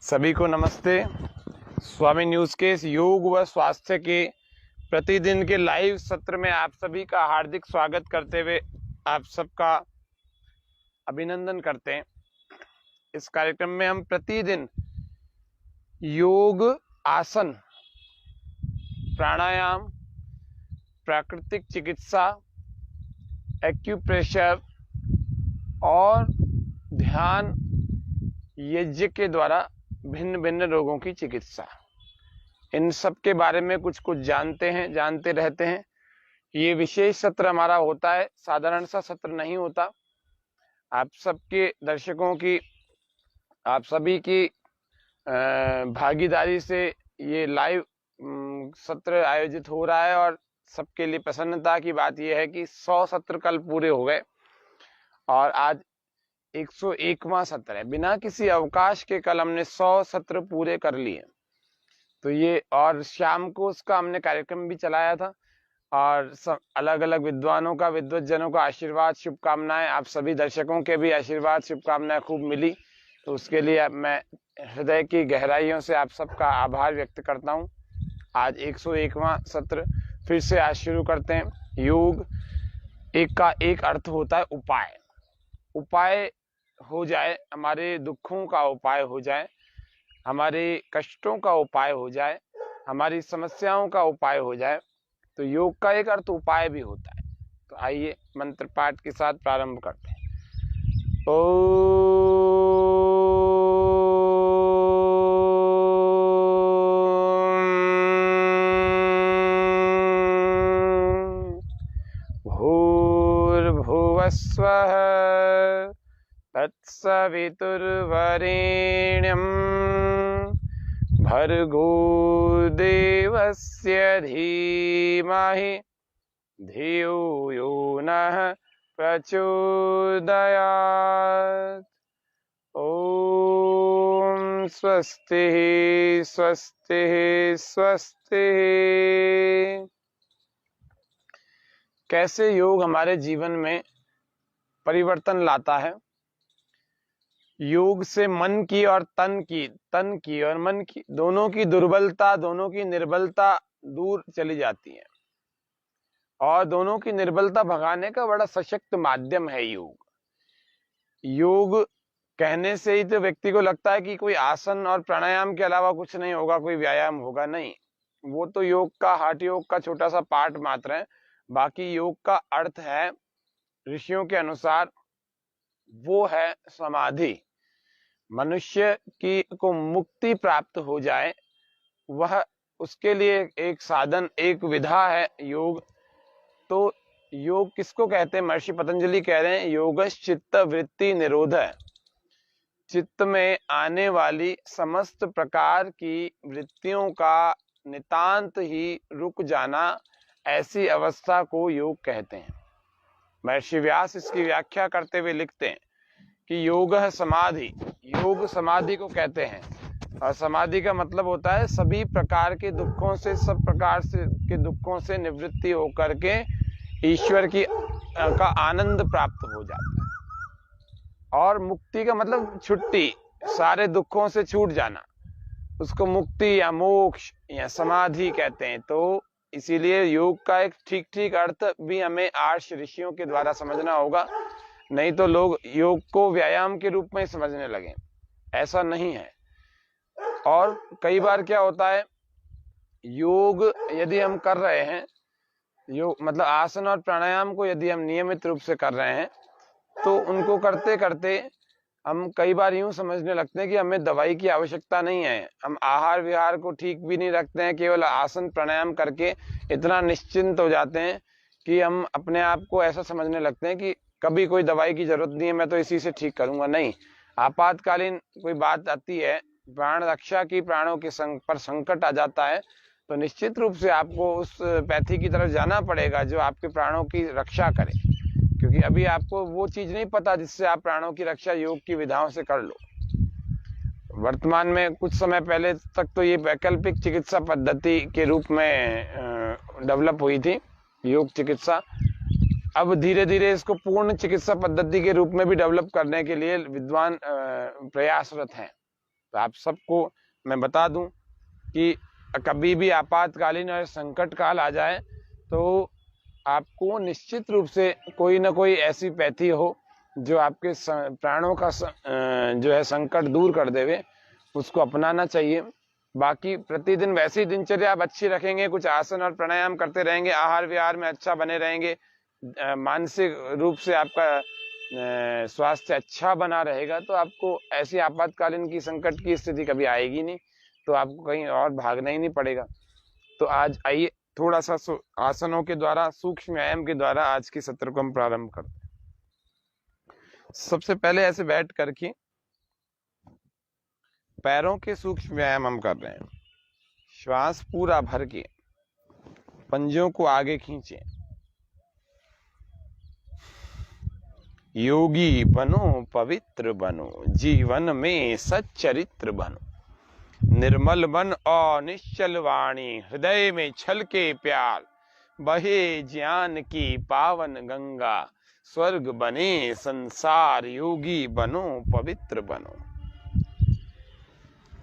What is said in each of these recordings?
सभी को नमस्ते। स्वामी न्यूज के इस योग व स्वास्थ्य के प्रतिदिन के लाइव सत्र में आप सभी का हार्दिक स्वागत करते हुए आप सबका अभिनंदन करते हैं। इस कार्यक्रम में हम प्रतिदिन योग, आसन, प्राणायाम, प्राकृतिक चिकित्सा, एक्यूप्रेशर और ध्यान यज्ञ के द्वारा भिन्न भिन्न रोगों की चिकित्सा, इन सब के बारे में कुछ कुछ जानते रहते हैं। ये विशेष सत्र हमारा होता है, साधारण सा सत्र नहीं होता। आप सबके दर्शकों की, आप सभी की भागीदारी से ये लाइव सत्र आयोजित हो रहा है और सबके लिए प्रसन्नता की बात यह है कि 100 सत्र कल पूरे हो गए और आज 101वां सत्र है। बिना किसी अवकाश के कल हमने 100 सत्र पूरे कर लिए। तो ये, और शाम को उसका हमने कार्यक्रम भी चलाया था और सब अलग अलग विद्वानों का, विद्वज्जनों का आशीर्वाद, शुभकामनाएं, आप सभी दर्शकों के भी आशीर्वाद, शुभकामनाएं खूब मिली। तो उसके लिए मैं हृदय की गहराइयों से आप सबका आभार व्यक्त करता हूं। आज 101वां सत्र फिर से आज शुरू करते हैं। योग एक का एक अर्थ होता है उपाय। उपाय हो जाए, हमारे दुखों का उपाय हो जाए, हमारे कष्टों का उपाय हो जाए, हमारी समस्याओं का उपाय हो जाए, तो योग का एक अर्थ उपाय भी होता है। तो आइए मंत्र पाठ के साथ प्रारंभ करते हैं। भूर्भुवस्वः तत्सवितुर्वरेण्यं भर्गो देवस्य धीमहि धियो यो नः प्रचोदयात्। ओम स्वस्ति स्वस्ति स्वस्ति। कैसे योग हमारे जीवन में परिवर्तन लाता है। योग से मन की और तन की और मन की, दोनों की दुर्बलता, दोनों की निर्बलता दूर चली जाती है और दोनों की निर्बलता भगाने का बड़ा सशक्त माध्यम है योग। योग कहने से ही तो व्यक्ति को लगता है कि कोई आसन और प्राणायाम के अलावा कुछ नहीं होगा, कोई व्यायाम होगा। नहीं, वो तो योग का, हठ योग का छोटा सा पार्ट मात्र है। बाकी योग का अर्थ है, ऋषियों के अनुसार, वो है समाधि। मनुष्य की को मुक्ति प्राप्त हो जाए, वह उसके लिए एक साधन, एक विधा है योग। तो योग किसको कहते हैं? महर्षि पतंजलि कह रहे हैं, योगश्चित्त वृत्ति निरोध है। चित्त में आने वाली समस्त प्रकार की वृत्तियों का नितांत ही रुक जाना, ऐसी अवस्था को योग कहते हैं। महर्षि व्यास इसकी व्याख्या करते हुए लिखते हैं कि योग है समाधि। योग समाधि को कहते हैं और समाधि का मतलब होता है सभी प्रकार के दुखों से, सब प्रकार से के दुखों से निवृत्ति होकर के ईश्वर की का आनंद प्राप्त हो जाता है। और मुक्ति का मतलब छुट्टी, सारे दुखों से छूट जाना, उसको मुक्ति या मोक्ष या समाधि कहते हैं। तो इसीलिए योग का एक ठीक ठीक अर्थ भी हमें आर्ष ऋषियों के द्वारा समझना होगा, नहीं तो लोग योग को व्यायाम के रूप में समझने लगे। ऐसा नहीं है। और कई बार क्या होता है, योग यदि हम कर रहे हैं, योग मतलब आसन और प्राणायाम को यदि हम नियमित रूप से कर रहे हैं, तो उनको करते करते हम कई बार यूं समझने लगते हैं कि हमें दवाई की आवश्यकता नहीं है। हम आहार विहार को ठीक भी नहीं रखते हैं, केवल आसन प्राणायाम करके इतना निश्चिंत हो जाते हैं कि हम अपने आप को ऐसा समझने लगते हैं कि कभी कोई दवाई की जरूरत नहीं है, मैं तो इसी से ठीक करूंगा। नहीं, आपातकालीन कोई बात आती है, प्राण रक्षा की, प्राणों के पर संकट आ जाता है, तो निश्चित रूप से आपको उस पैथी की तरफ जाना पड़ेगा जो आपके प्राणों की रक्षा करे, क्योंकि अभी आपको वो चीज नहीं पता जिससे आप प्राणों की रक्षा योग की विधाओं से कर लो। वर्तमान में कुछ समय पहले तक तो ये वैकल्पिक चिकित्सा पद्धति के रूप में डेवलप हुई थी योग चिकित्सा। अब धीरे धीरे इसको पूर्ण चिकित्सा पद्धति के रूप में भी डेवलप करने के लिए विद्वान प्रयासरत हैं। तो आप सबको मैं बता दूं कि कभी भी आपातकालीन और संकट काल आ जाए तो आपको निश्चित रूप से कोई ना कोई ऐसी पैथी हो जो आपके प्राणों का जो है संकट दूर कर देवे, उसको अपनाना चाहिए। बाकी प्रतिदिन वैसी दिनचर्या आप अच्छी रखेंगे, कुछ आसन और प्राणायाम करते रहेंगे, आहार विहार में अच्छा बने रहेंगे, मानसिक रूप से आपका स्वास्थ्य अच्छा बना रहेगा, तो आपको ऐसी आपातकालीन की संकट की स्थिति कभी आएगी नहीं, तो आपको कहीं और भागना ही नहीं पड़ेगा। तो आज आइए थोड़ा सा आसनों के द्वारा, सूक्ष्म व्यायाम के द्वारा आज के सत्र को हम प्रारंभ करते हैं। सबसे पहले ऐसे बैठ करके पैरों के सूक्ष्म व्यायाम हम कर रहे हैं। श्वास पूरा भर के पंजों को आगे खींचे। योगी बनो, पवित्र बनो, जीवन में सच्चरित्र बनो, निर्मल मन और निश्चल वाणी, हृदय में छलके प्यार, बहे ज्ञान की पावन गंगा, स्वर्ग बने संसार, योगी बनो, पवित्र बनो।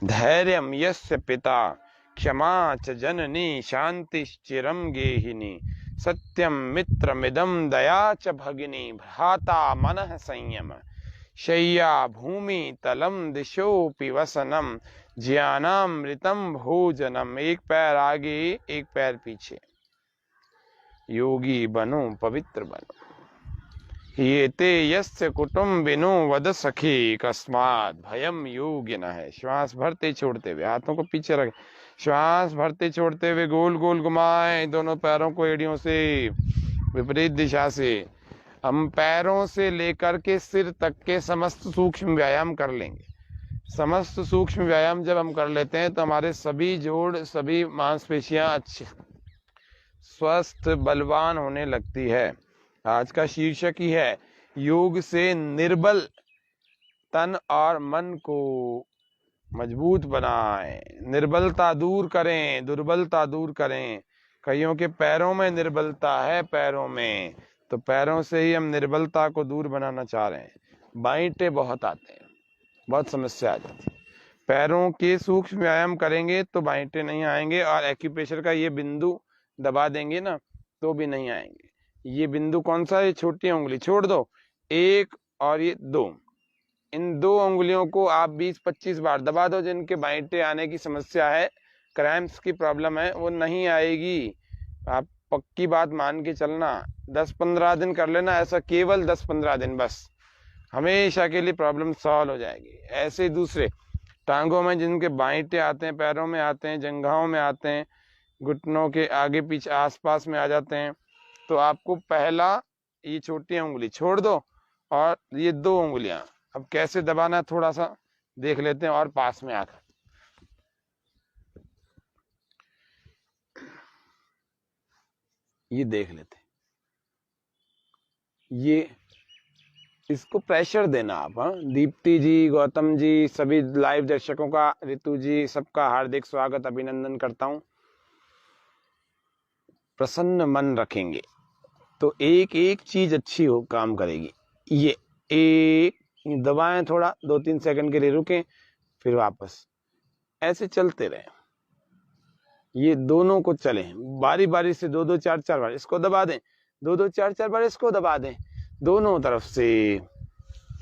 धैर्यं यस्य पिता, क्षमा च जननी, शांतिश्चिरं गेहिनी, सत्यं मित्रमिदं, दया च भगिनी, भ्राता मनः संयम, शय्या भूमि तलम दिशोपि वसनम, ज्ञानामृतम भोजनम। एक पैर आगे, एक पैर पीछे। योगी बनो, पवित्र बनो। ये ते यस्य कुटुम्बिनो वद सखी, कस्मात् भयम योगिनः है। श्वास भरते छोड़ते हुए हाथों को पीछे रखें, श्वास भरते छोड़ते हुए गोल गोल घुमाएं दोनों पैरों को एड़ियों से विपरीत दिशा से। हम पैरों से लेकर के सिर तक के समस्त सूक्ष्म व्यायाम कर लेंगे। समस्त सूक्ष्म व्यायाम जब हम कर लेते हैं तो हमारे सभी जोड़, सभी मांसपेशियां अच्छी स्वस्थ बलवान होने लगती है। आज का शीर्षक ही है योग से निर्बल तन और मन को मजबूत बनाएं, निर्बलता दूर करें, दुर्बलता दूर करें। कईयों के पैरों में निर्बलता है, पैरों में, तो पैरों से ही हम निर्बलता को दूर बनाना चाह रहे हैं। बाइंटे बहुत आते हैं, बहुत समस्या आ जाती है। पैरों के सूक्ष्म व्यायाम करेंगे तो बाइंटे नहीं आएंगे, और एक्यूप्रेशर का ये बिंदु दबा देंगे ना तो भी नहीं आएंगे। ये बिंदु कौन सा है? छोटी उंगली छोड़ दो, एक और ये दो, इन दो उंगलियों को आप 20-25 बार दबा दो। जिनके बाइंटे आने की समस्या है, क्रैम्प्स की प्रॉब्लम है, वो नहीं आएगी। आप पक्की बात मान के चलना, 10-15 दिन कर लेना ऐसा, केवल 10-15 दिन बस, हमेशा के लिए प्रॉब्लम सॉल्व हो जाएगी। ऐसे दूसरे टांगों में जिनके बाइंटे आते हैं, पैरों में आते हैं, जंघाओं में आते हैं, घुटनों के आगे पीछे आसपास में आ जाते हैं, तो आपको पहला ये छोटी उंगली छोड़ दो और ये दो उंगलियां अब कैसे दबाना है थोड़ा सा देख लेते हैं। और पास में आकर ये देख लेते हैं, ये इसको प्रेशर देना आप। दीप्ति जी, गौतम जी, सभी लाइव दर्शकों का, ऋतु जी, सबका हार्दिक स्वागत, अभिनंदन करता हूं। प्रसन्न मन रखेंगे तो एक एक चीज अच्छी हो, काम करेगी। ये एक दबाएं, थोड़ा 2-3 सेकंड के लिए रुकें, फिर वापस ऐसे चलते रहें। ये दोनों को चलें बारी बारी से, 2-2, 4-4 बार इसको दबा दें, 2-2, 4-4 बार इसको दबा दें, दोनों तरफ से,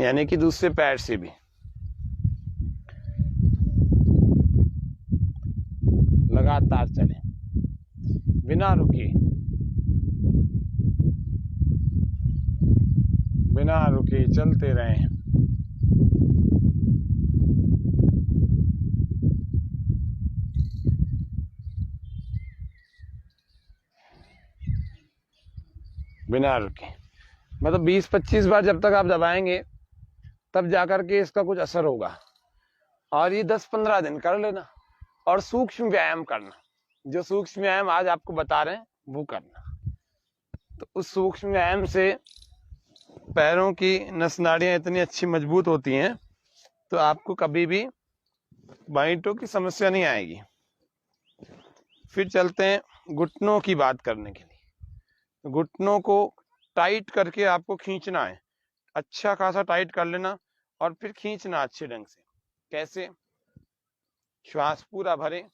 यानी कि दूसरे पैर से भी। लगातार चलें बिना रुके, बिना रुके चलते रहें। बिना रुके, मतलब 20-25 बार जब तक आप दबाएंगे तब जाकर के इसका कुछ असर होगा। और ये 10-15 दिन कर लेना, और सूक्ष्म व्यायाम करना। जो सूक्ष्म व्यायाम आज आपको बता रहे हैं वो करना। तो उस सूक्ष्म व्यायाम से पैरों की नस नाड़ियां इतनी अच्छी मजबूत होती हैं तो आपको कभी भी बाइंटों की समस्या नहीं आएगी। फिर चलते हैं घुटनों की बात करने के लिए। घुटनों को टाइट करके आपको खींचना है, अच्छा खासा टाइट कर लेना और फिर खींचना अच्छे ढंग से। कैसे? श्वास पूरा भरें,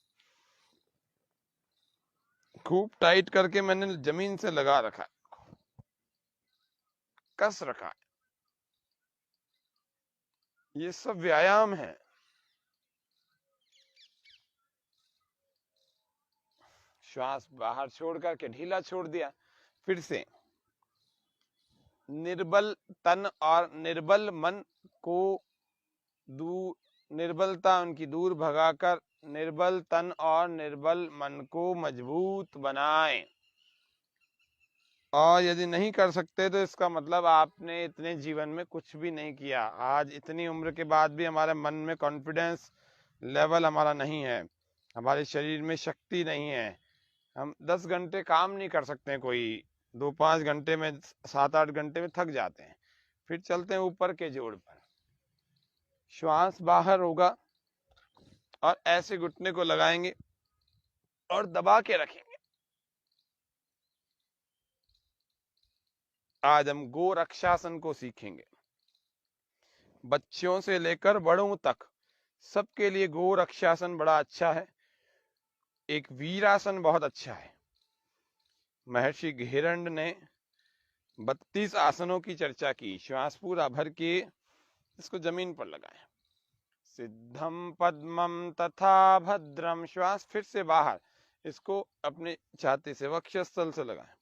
खूब टाइट करके मैंने जमीन से लगा रखा है, कस रखा है। ये सब व्यायाम है। श्वास बाहर छोड़ करके ढीला छोड़ दिया। फिर से निर्बल तन और निर्बल मन को दूर, निर्बलता उनकी दूर भगाकर निर्बल तन और निर्बल मन को मजबूत बनाएं। और यदि नहीं कर सकते तो इसका मतलब आपने इतने जीवन में कुछ भी नहीं किया। आज इतनी उम्र के बाद भी हमारे मन में कॉन्फिडेंस लेवल हमारा नहीं है, हमारे शरीर में शक्ति नहीं है। हम 10 घंटे काम नहीं कर सकते हैं, कोई 2-5 घंटे में, 7-8 घंटे में थक जाते हैं। फिर चलते हैं ऊपर के जोड़ पर। श्वास बाहर होगा और ऐसे घुटने को लगाएंगे और दबा के रखेंगे। आज हम गो रक्षासन को सीखेंगे। बच्चों से लेकर बड़ों तक सबके लिए गो रक्षासन बड़ा अच्छा है। एक वीरासन बहुत अच्छा है। महर्षि घेरंड ने 32 आसनों की चर्चा की। श्वास पूरा भर के इसको जमीन पर लगाएं। सिद्धम पद्मम तथा भद्रम, श्वास फिर से बाहर, इसको अपने छाती से वक्षस्थल से लगाएं।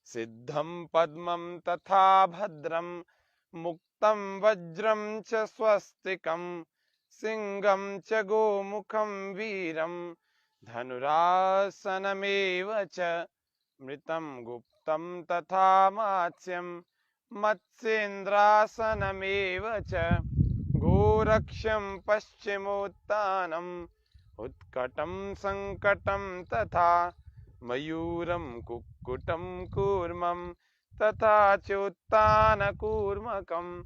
सिद्धम पद्मम तथा भद्रम मुक्तम वज्रम च स्वस्तिकम सिंहम च गोमुखम वीरम धनुरासनमेव च मृतं गुप्तं तथा मात्स्यं मत्स्येन्द्रासनमेव च गोरक्षं पश्चिमोत्तानम् उत्कटं संकटं तथा मयूरं कुक्कुटं कूर्मं तथा चोत्तानकूर्मकम्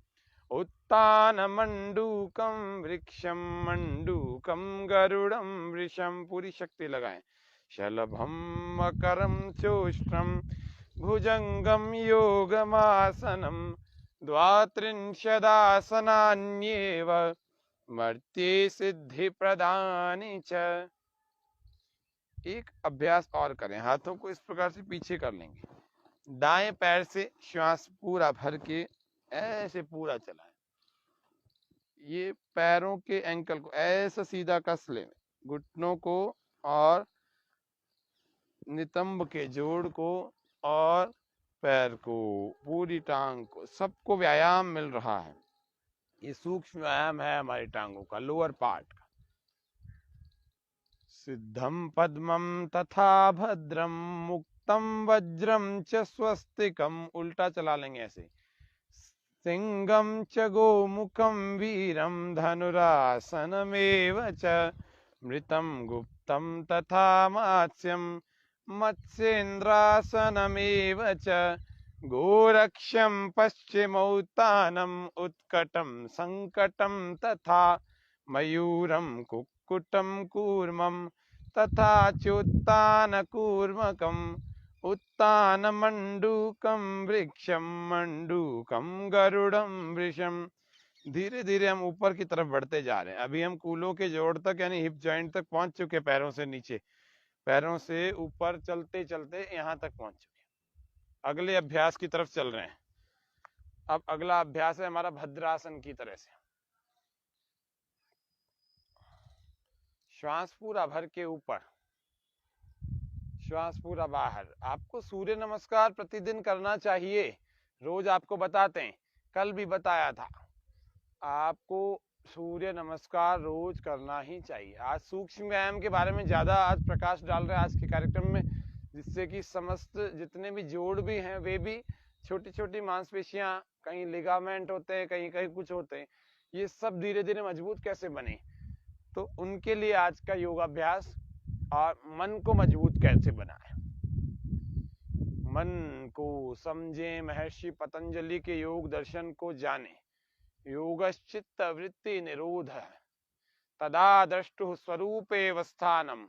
उत्तानमण्डूकं वृक्षं मण्डूकं गरुडं वृषं, पूरी शक्ति लगाएं। शलभं मकरं चोष्ठं भुजंगम योगमासनं द्वात्रिंशदासनान्येव मर्त्ये सिद्धि प्रदानि च। एक अभ्यास और करें, हाथों को इस प्रकार से पीछे कर लेंगे, दाएं पैर से श्वास पूरा भर के ऐसे पूरा चलाएं। ये पैरों के एंकल को ऐसा सीधा कस लें, घुटनों को और नितंब के जोड़ को और पैर को, पूरी टांग को, सबको व्यायाम मिल रहा है। ये सूक्ष्म व्यायाम है हमारी टांगों का, लोअर पार्ट का। सिद्धम पद्मम तथा भद्रम मुक्तम वज्रम च स्वस्तिकम, उल्टा चला लेंगे ऐसे। सिंहम च गोमुखम वीरम धनुरासनमेव च मृतं गुप्तं तथा मात्स्यं मत्स्येन्द्रासनमेव च गोरक्षं पश्चिमोत्तानम् उत्कटं संकटं तथा मयूरं कुक्कुटं कूर्मं तथा चोत्तानकूर्मकम् उत्तानमण्डूकं वृक्षं मण्डूकं गरुडं वृषं। धीरे धीरे हम ऊपर की तरफ बढ़ते जा रहे हैं। अभी हम कूलों के जोड़ तक यानी हिप जॉइंट तक पहुंच चुके, पैरों से नीचे, पैरों से ऊपर चलते चलते यहाँ तक पहुंच चुके। अगले अभ्यास की तरफ चल रहे हैं। अब अगला अभ्यास है हमारा भद्रासन की तरह से। श्वास पूरा भर के ऊपर, श्वास पूरा बाहर। आपको सूर्य नमस्कार प्रतिदिन करना चाहिए, रोज आपको बताते हैं, कल भी बताया था आपको सूर्य नमस्कार रोज करना ही चाहिए। आज सूक्ष्म व्यायाम के बारे में ज्यादा आज प्रकाश डाल रहे हैं आज के कार्यक्रम में, जिससे कि समस्त जितने भी जोड़ भी हैं वे भी, छोटी छोटी मांसपेशियां, कहीं लिगामेंट होते हैं, कहीं कहीं कुछ होते हैं, ये सब धीरे धीरे मजबूत कैसे बने, तो उनके लिए आज का योगाभ्यास। और मन को मजबूत कैसे बनाए, मन को समझें, महर्षि पतंजलि के योग दर्शन को जाने। योगश्चित्त वृत्ति निरोध तदा द्रष्टुः स्वरूपेवस्थानम्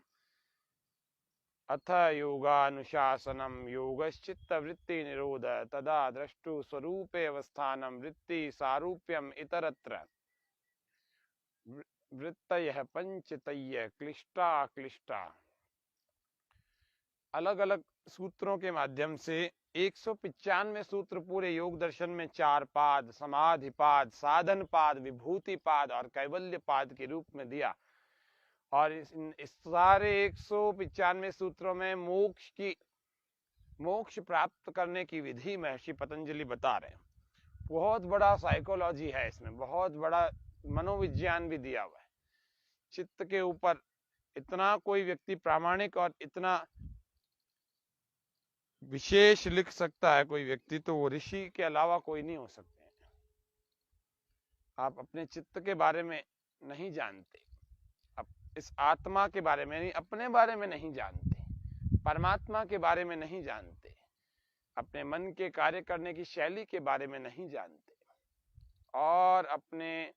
अथ योगानुशासनम योगश्चित्त वृत्ति निरोध तदा द्रष्टुः स्वरूपेवस्थानम् वृत्ति सारूप्यम इतरत्र। वृत्तयः पंचतयः क्लिष्टा क्लिष्टा। अलग अलग सूत्रों के माध्यम से 195 सूत्र पूरे योग दर्शन में 4 पाद, समाधि पाद, साधन पाद, विभूति पाद और कैवल्य पाद के रूप में दिया। और इस सारे 195 सूत्रों में मोक्ष प्राप्त करने की विधि महर्षि पतंजलि बता रहे हैं। बहुत बड़ा साइकोलॉजी है इसमें, बहुत बड़ा मनोविज्ञान भी दिया हुआ है। चित्त के ऊपर इतना कोई व्यक्ति प्रामाणिक और इतना विशेष लिख सकता है कोई व्यक्ति, तो वो ऋषि के अलावा कोई नहीं हो सकते हैं। आप अपने चित्त के बारे में नहीं जानते, आप इस आत्मा के बारे में नहीं, अपने बारे में नहीं जानते, परमात्मा के बारे में नहीं जानते, अपने मन के कार्य करने की शैली के बारे में नहीं जानते, और अपने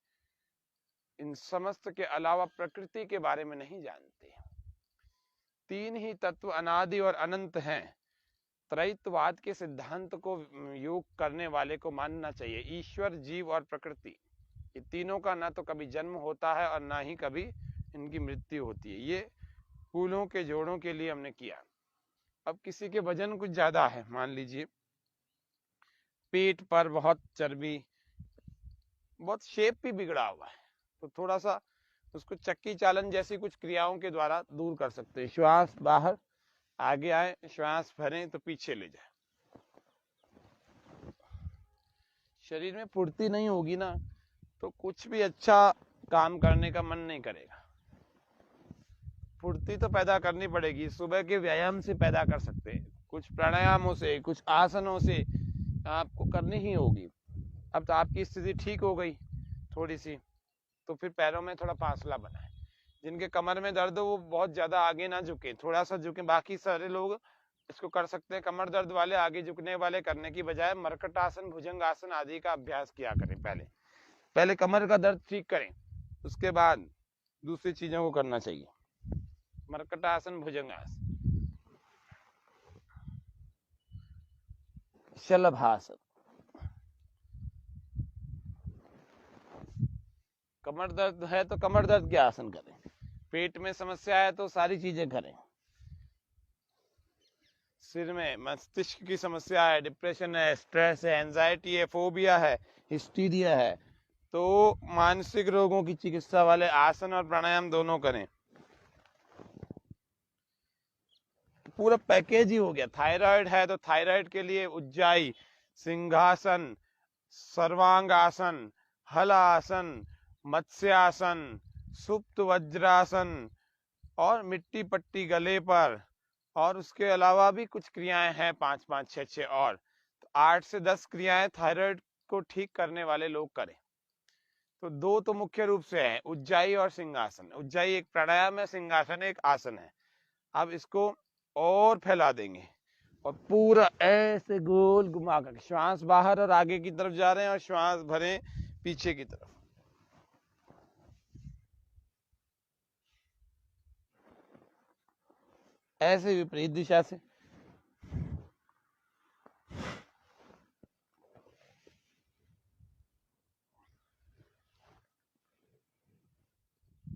इन समस्त के अलावा प्रकृति के बारे में नहीं जानते। 3 ही तत्व अनादि और अनंत हैं। त्रैतवाद के सिद्धांत को योग करने वाले को मानना चाहिए। ईश्वर, जीव और प्रकृति, ये तीनों का ना तो कभी जन्म होता है और ना ही कभी इनकी मृत्यु होती है। ये फूलों के जोड़ों के लिए हमने किया। अब किसी के वजन कुछ ज्यादा है, मान लीजिए पेट पर बहुत चर्बी, बहुत शेप भी बिगड़ा हुआ है, तो थोड़ा सा उसको चक्की चालन जैसी कुछ क्रियाओं के द्वारा दूर कर सकते हैं। श्वास बाहर आगे आए, श्वास भरें तो पीछे ले जाए। शरीर में फुर्ती नहीं होगी ना, तो कुछ भी अच्छा काम करने का मन नहीं करेगा। फुर्ती तो पैदा करनी पड़ेगी, सुबह के व्यायाम से पैदा कर सकते हैं, कुछ प्राणायामों से, कुछ आसनों से आपको करनी ही होगी। अब तो आपकी स्थिति ठीक हो गई थोड़ी सी, तो फिर पैरों में थोड़ा फासला बनाए। जिनके कमर में दर्द हो वो बहुत ज्यादा आगे ना झुके, थोड़ा सा झुके। बाकी सारे लोग इसको कर सकते हैं। कमर दर्द वाले आगे झुकने वाले करने की बजाय मरकट आसन, भुजंग आसन आदि का अभ्यास किया करें। पहले कमर का दर्द ठीक करें, उसके बाद दूसरी चीजों को करना चाहिए। मरकट आसन, भुजंग आसन, शलभासन। कमर दर्द है तो कमर दर्द के आसन करें, पेट में समस्या है तो सारी चीजें करें, सिर में मस्तिष्क की समस्या है, डिप्रेशन है, स्ट्रेस है, एंजाइटी है, फोबिया है, हिस्टीरिया है, तो मानसिक रोगों की चिकित्सा वाले आसन और प्राणायाम दोनों करें। पूरा पैकेज ही हो गया। थायराइड है तो थायराइड के लिए उज्जाई, सिंहासन, सर्वांग आसन, हल आसन, मत्स्यासन, सुप्त वज्रासन और मिट्टी पट्टी गले पर, और उसके अलावा भी कुछ क्रियाएं हैं 5-5, 6-6 और, तो 8 से 10 क्रियाएं थायराइड को ठीक करने वाले लोग करें। तो 2 तो मुख्य रूप से है, उज्जाई और सिंहासन। उज्जाई एक प्राणायाम है, सिंहासन एक आसन है। अब इसको और फैला देंगे और पूरा ऐसे गोल घुमा कर श्वास बाहर और आगे की तरफ जा रहे हैं और श्वास भरें पीछे की तरफ। ऐसे विपरीत दिशा से।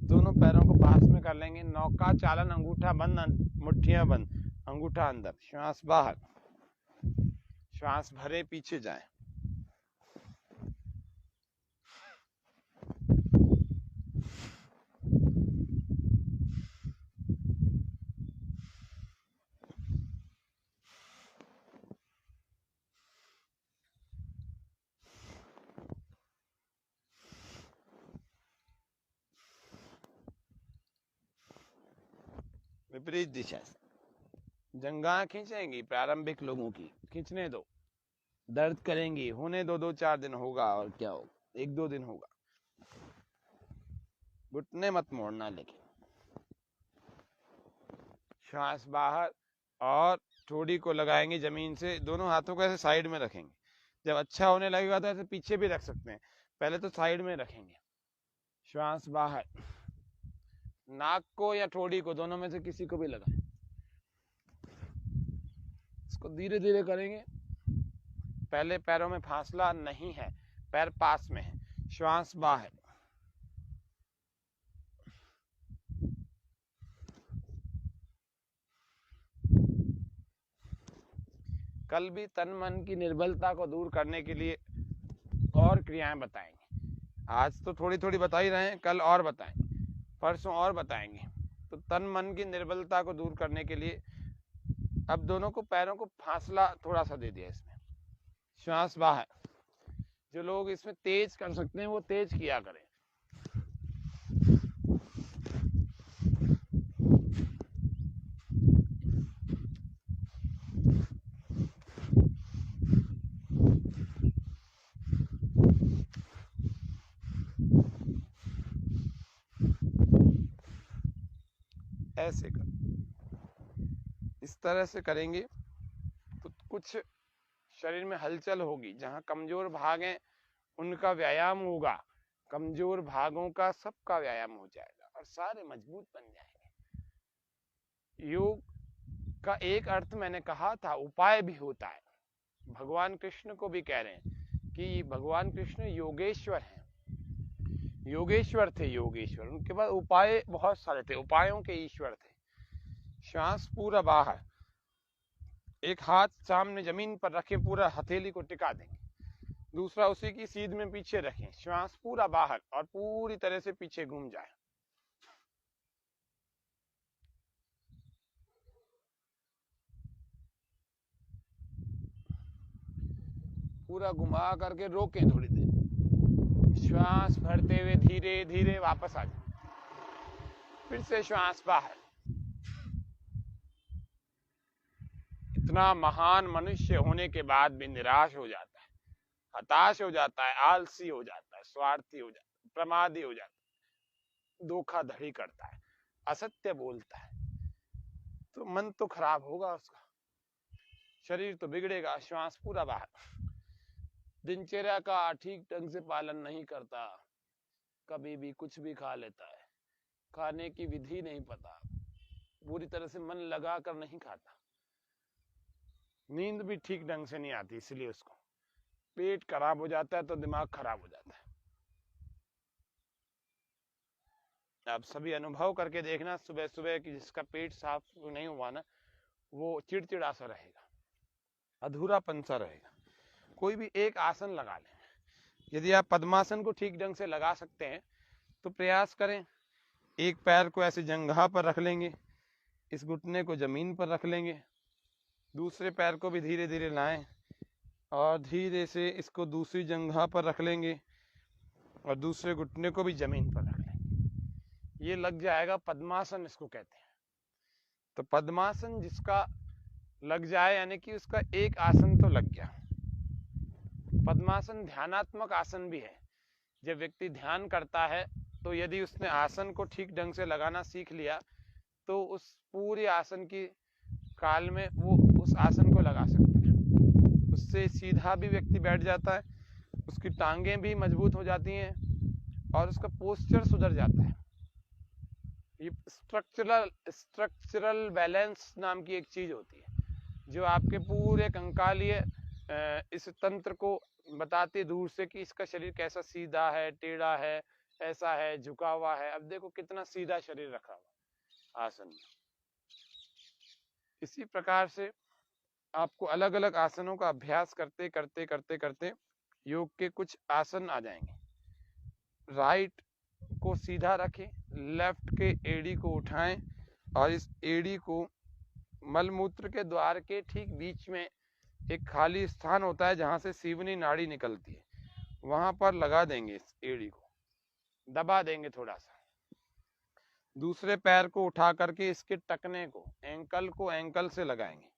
दोनों पैरों को पास में कर लेंगे। नौका चालन, अंगूठा बंद, मुट्ठियां बंद, अंगूठा अंदर, श्वास बाहर, श्वास भरे पीछे जाए। विपरीत दिशा से जंघा खींचेंगी, प्रारंभिक लोगों की खींचने दो, दर्द करेंगी, होने दो, 2-4 दिन होगा और क्या होगा, 1-2 दिन होगा, घुटने मत मोड़ना। लेकिन श्वास बाहर और ठोड़ी को लगाएंगे जमीन से, दोनों हाथों को ऐसे साइड में रखेंगे। जब अच्छा होने लगेगा तो ऐसे पीछे भी रख सकते हैं, पहले तो साइड में रखेंगे। श्वास बाहर, नाक को या ठोड़ी को, दोनों में से किसी को भी लगाएं। इसको धीरे धीरे करेंगे। पहले पैरों में फासला नहीं है, पैर पास में है। श्वास बाहर, कल भी तन मन की निर्बलता को दूर करने के लिए और क्रियाएं बताएंगे। आज तो थोड़ी थोड़ी बता ही रहे हैं, कल और बताएंगे, परसों और बताएंगे। तो तन मन की निर्बलता को दूर करने के लिए अब दोनों को पैरों को फासला थोड़ा सा दे दिया इसमें, श्वास बाहर। जो लोग इसमें तेज कर सकते हैं वो तेज किया करें। ऐसे कर, इस तरह से करेंगे तो कुछ शरीर में हलचल होगी। जहां कमजोर भाग हैं उनका व्यायाम होगा, कमजोर भागों का सबका व्यायाम हो जाएगा और सारे मजबूत बन जाएंगे। योग का एक अर्थ मैंने कहा था उपाय भी होता है। भगवान कृष्ण को भी कह रहे हैं कि भगवान कृष्ण योगेश्वर हैं, योगेश्वर थे, योगेश्वर। उनके पास उपाय बहुत सारे थे, उपायों के ईश्वर थे। श्वास पूरा बाहर, एक हाथ सामने जमीन पर रखें, पूरा हथेली को टिका देंगे, दूसरा उसी की सीध में पीछे रखें, श्वास पूरा बाहर और पूरी तरह से पीछे घूम जाए। पूरा घुमा करके रोकें थोड़ी देर, श्वास भरते हुए धीरे धीरे वापस आ जाए, फिर से श्वास बाहर। इतना महान मनुष्य होने के बाद भी निराश हो जाता है, हताश हो जाता है, आलसी हो जाता है, स्वार्थी हो जाता है, प्रमादी हो जाता है, धोखाधड़ी करता है, असत्य बोलता है, तो मन तो खराब होगा उसका, शरीर तो बिगड़ेगा। श्वास पूरा बाहर। दिनचर्या का ठीक ढंग से पालन नहीं करता, कभी भी कुछ भी खा लेता है, खाने की विधि नहीं पता, पूरी तरह से मन लगा कर नहीं खाता, नींद भी ठीक ढंग से नहीं आती, इसलिए उसको पेट खराब हो जाता है तो दिमाग खराब हो जाता है। आप सभी अनुभव करके देखना, सुबह सुबह कि जिसका पेट साफ नहीं हुआ ना, वो चिड़चिड़ा सा रहेगा, अधूरापन सा रहेगा। कोई भी एक आसन लगा लें। यदि आप पद्मासन को ठीक ढंग से लगा सकते हैं तो प्रयास करें। एक पैर को ऐसे जंघा पर रख लेंगे, इस घुटने को जमीन पर रख लेंगे, दूसरे पैर को भी धीरे धीरे लाएं और धीरे से इसको दूसरी जंघा पर रख लेंगे और दूसरे घुटने को भी जमीन पर रख लेंगे। ये लग जाएगा पद्मासन, इसको कहते हैं। तो पद्मासन जिसका लग जाए, यानी कि उसका एक आसन तो लग गया। पद्मासन ध्यानात्मक आसन भी है। जब व्यक्ति ध्यान करता है तो यदि उसने आसन को ठीक ढंग से लगाना सीख लिया तो उस पूरे आसन की काल में वो उस आसन को लगा सकते हैं। उससे सीधा भी व्यक्ति बैठ जाता है, उसकी टांगें भी मजबूत हो जाती हैं और उसका पोस्चर सुधर जाता है। ये स्ट्रक्चरल बैलेंस नाम की एक चीज होती है जो आपके पूरे कंकालीय इस तंत्र को बताते दूर से कि इसका शरीर कैसा सीधा है, टेढ़ा है, ऐसा है, झुका हुआ है। अब देखो कितना सीधा शरीर रखा हुआ आसन में। इसी प्रकार से आपको अलग अलग आसनों का अभ्यास करते करते करते करते योग के कुछ आसन आ जाएंगे। राइट को सीधा रखें, लेफ्ट के एड़ी को उठाएं और इस एड़ी को मलमूत्र के द्वार के ठीक बीच में एक खाली स्थान होता है जहां से सीवनी नाड़ी निकलती है, वहां पर लगा देंगे। इस एड़ी को दबा देंगे थोड़ा सा। दूसरे पैर को उठा करके इसके टकने को एंकल से लगाएंगे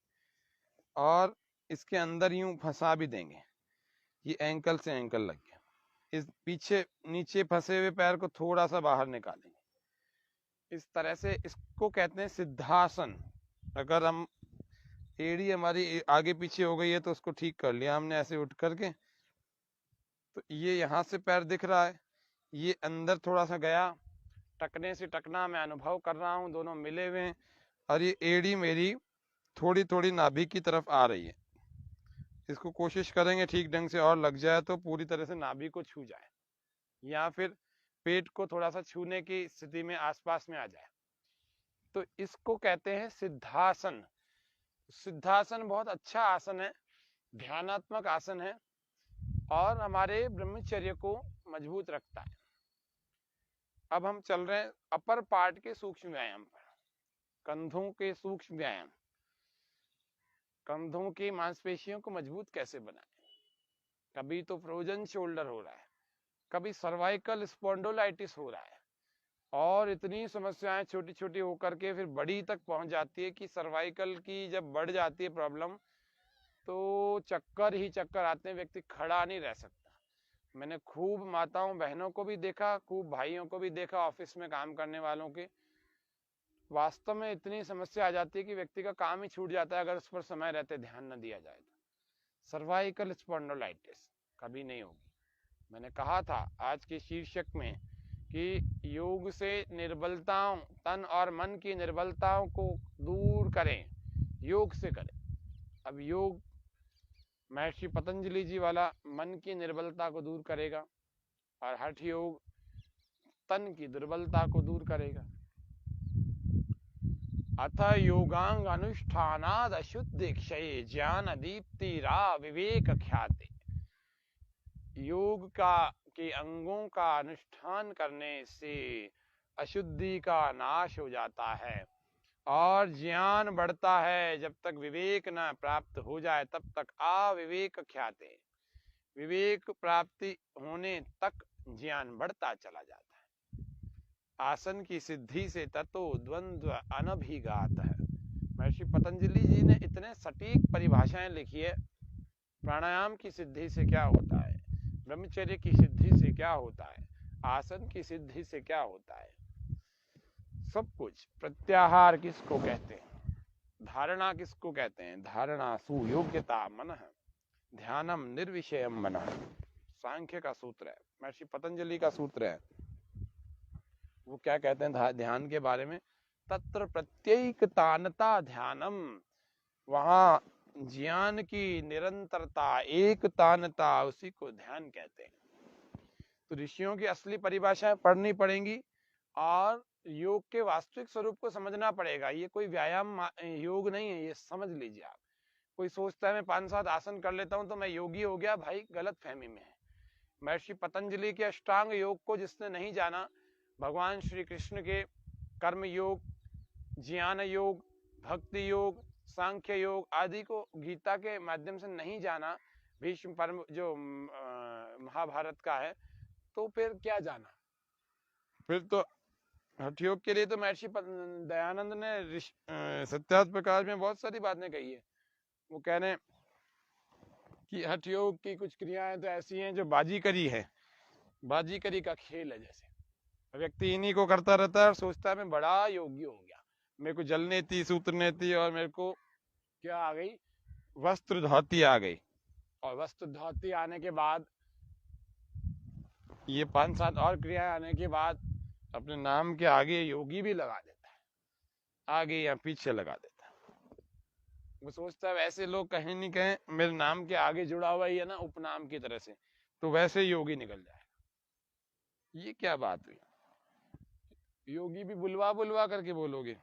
और इसके अंदर यूं फंसा भी देंगे। ये एंकल से एंकल लग गया। इस पीछे नीचे फंसे हुए पैर को थोड़ा सा बाहर निकालेंगे। इस तरह से इसको कहते हैं सिद्धासन। अगर हम एड़ी हमारी आगे पीछे हो गई है तो उसको ठीक कर लिया हमने ऐसे उठ करके, तो ये यहाँ से पैर दिख रहा है, ये अंदर थोड़ा सा गया, टकने से टकना मैं अनुभव कर रहा हूँ, दोनों मिले हुए हैं और ये एड़ी मेरी थोड़ी थोड़ी नाभि की तरफ आ रही है। इसको कोशिश करेंगे ठीक ढंग से और लग जाए तो पूरी तरह से नाभि को छू जाए या फिर पेट को थोड़ा सा छूने की स्थिति में आसपास में आ जाए, तो इसको कहते हैं सिद्धासन। सिद्धासन बहुत अच्छा आसन है, ध्यानात्मक आसन है और हमारे ब्रह्मचर्य को मजबूत रखता है। अब हम चल रहे हैं अपर पार्ट के सूक्ष्म व्यायाम पर, कंधों के सूक्ष्म व्यायाम। कंधों की मांसपेशियों को मजबूत कैसे बनाएं। कभी तो फ्रोजन शोल्डर हो रहा है, कभी सर्वाइकल स्पॉन्डोलाइटिस हो रहा है, और इतनी समस्याएं छोटी छोटी होकर के फिर बड़ी तक पहुंच जाती है कि सर्वाइकल की जब बढ़ जाती है प्रॉब्लम तो चक्कर ही चक्कर आते हैं, व्यक्ति खड़ा नहीं रह सकता। मैंने खूब माताओं बहनों को भी देखा, खूब भाइयों को भी देखा, ऑफिस में काम करने वालों के वास्तव में इतनी समस्या आ जाती है कि व्यक्ति का काम ही छूट जाता है अगर उस पर समय रहते ध्यान न दिया जाए तो। सर्वाइकल स्पॉन्डोलाइटिस कभी नहीं होगी। मैंने कहा था आज के शीर्षक में कि योग से निर्बलताओं, तन और मन की निर्बलताओं को दूर करें, योग से करें। अब योग महर्षि पतंजलि जी वाला मन की निर्बलता को दूर करेगा और हठ योग तन की दुर्बलता को दूर करेगा। अथ योगांग अनुष्ठानाद अशुद्धि क्षय ज्ञान दीप्तिरा विवेक ख्याते। योग का के अंगों का अनुष्ठान करने से अशुद्धि का नाश हो जाता है और ज्ञान बढ़ता है। जब तक विवेक न प्राप्त हो जाए तब तक अविवेक ख्याते, विवेक प्राप्ति होने तक ज्ञान बढ़ता चला जाता है। आसन की सिद्धि से ततो द्वंद्व अनभिघात है। महर्षि पतंजलि जी ने इतने सटीक परिभाषाएं लिखी है। प्राणायाम की सिद्धि से क्या होता है, ब्रह्मचर्य की सिद्धि से क्या होता है, आसन की सिद्धि से क्या होता है, सब कुछ। प्रत्याहार किसको कहते हैं, धारणा किसको कहते हैं, धारणा सुयोग्यता मनः, ध्यानम निर्विषयम मनः, सांख्य का सूत्र है, महर्षि पतंजलि का सूत्र है। वो क्या कहते हैं ध्यान के बारे में, तत्र प्रत्येकतानता ध्यानम, वहां ज्ञान की निरंतरता, एकतानता, उसी को ध्यान कहते हैं। तो ऋषियों की असली परिभाषाएं पढ़नी पड़ेंगी और योग के वास्तविक स्वरूप को समझना पड़ेगा। ये कोई व्यायाम योग नहीं है, ये समझ लीजिए आप। कोई सोचता है मैं 5-7 आसन कर लेता हूं तो मैं योगी हो गया, भाई गलत फहमी में है। महर्षि पतंजलि के अष्टांग योग को जिसने नहीं जाना, भगवान श्री कृष्ण के कर्म योग, ज्ञान योग, भक्ति योग, सांख्य योग आदि को गीता के माध्यम से नहीं जाना, भीष्म पर्व जो महाभारत का है, तो फिर क्या जाना। फिर तो हठ योग के लिए तो महर्षि दयानंद ने सत्यार्थ प्रकाश में बहुत सारी बातें कही है। वो कह रहे हैं कि हठ योग की कुछ क्रियाएं तो ऐसी हैं जो बाजीकरी है, बाजीकरी का खेल है। जैसे व्यक्ति इन्हीं को करता रहता है और सोचता है मैं बड़ा योगी हो गया, मेरे को जल नेति, सूत्र नेति, और मेरे को क्या आ गई, वस्त्र धोती आ गई। और वस्त्र धोती आने के बाद ये 5-7 और क्रियाएं आने के बाद अपने नाम के आगे योगी भी लगा देता है, आगे या पीछे लगा देता है। वो सोचता है वैसे लोग कहीं नहीं कहें मेरे नाम के आगे जुड़ा हुआ ही है ना, उपनाम की तरह से, तो वैसे योगी निकल जाएगा। ये क्या बात हुई, योगी भी बुलवा बुलवा करके बोलोगे,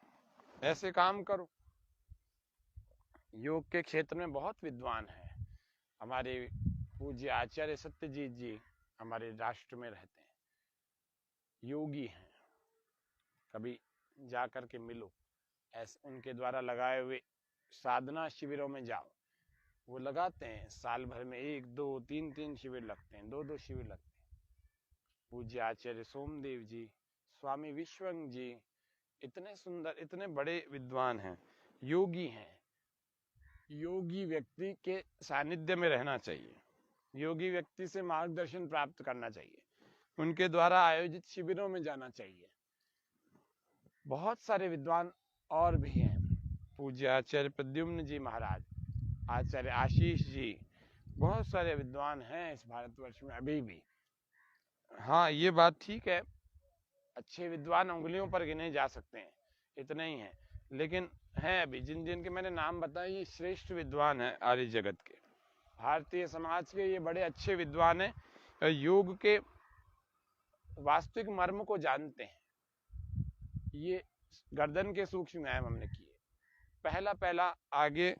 ऐसे काम करो। योग के क्षेत्र में बहुत विद्वान है। हमारे पूज्य आचार्य सत्यजीत जी हमारे राष्ट्र में रहते हैं, योगी हैं। कभी जा करके मिलो, ऐसे उनके द्वारा लगाए हुए साधना शिविरों में जाओ, वो लगाते हैं साल भर में 1, 2, 3 शिविर लगते हैं, 2 शिविर लगते हैं। पूज्य आचार्य सोमदेव जी, स्वामी विश्वंग जी, इतने सुंदर, इतने बड़े विद्वान हैं, योगी हैं। योगी व्यक्ति के सानिध्य में रहना चाहिए, योगी व्यक्ति से मार्गदर्शन प्राप्त करना चाहिए, उनके द्वारा आयोजित शिविरों में जाना चाहिए। बहुत सारे विद्वान और भी हैं, पूज्य आचार्य प्रद्युम्न जी महाराज, आचार्य आशीष जी, बहुत सारे विद्वान हैं इस भारतवर्ष में अभी भी। हाँ ये बात ठीक है, अच्छे विद्वान उंगलियों पर गिने जा सकते हैं, इतने ही हैं, लेकिन हैं अभी जिन जिन के मैंने नाम बताए, ये श्रेष्ठ विद्वान हैं आर्य जगत के, भारतीय समाज के ये बड़े अच्छे विद्वान हैं, योग के वास्तविक मर्म को जानते हैं। ये गर्दन के सूक्ष्म व्यायाम हमने किए, पहला पहला आगे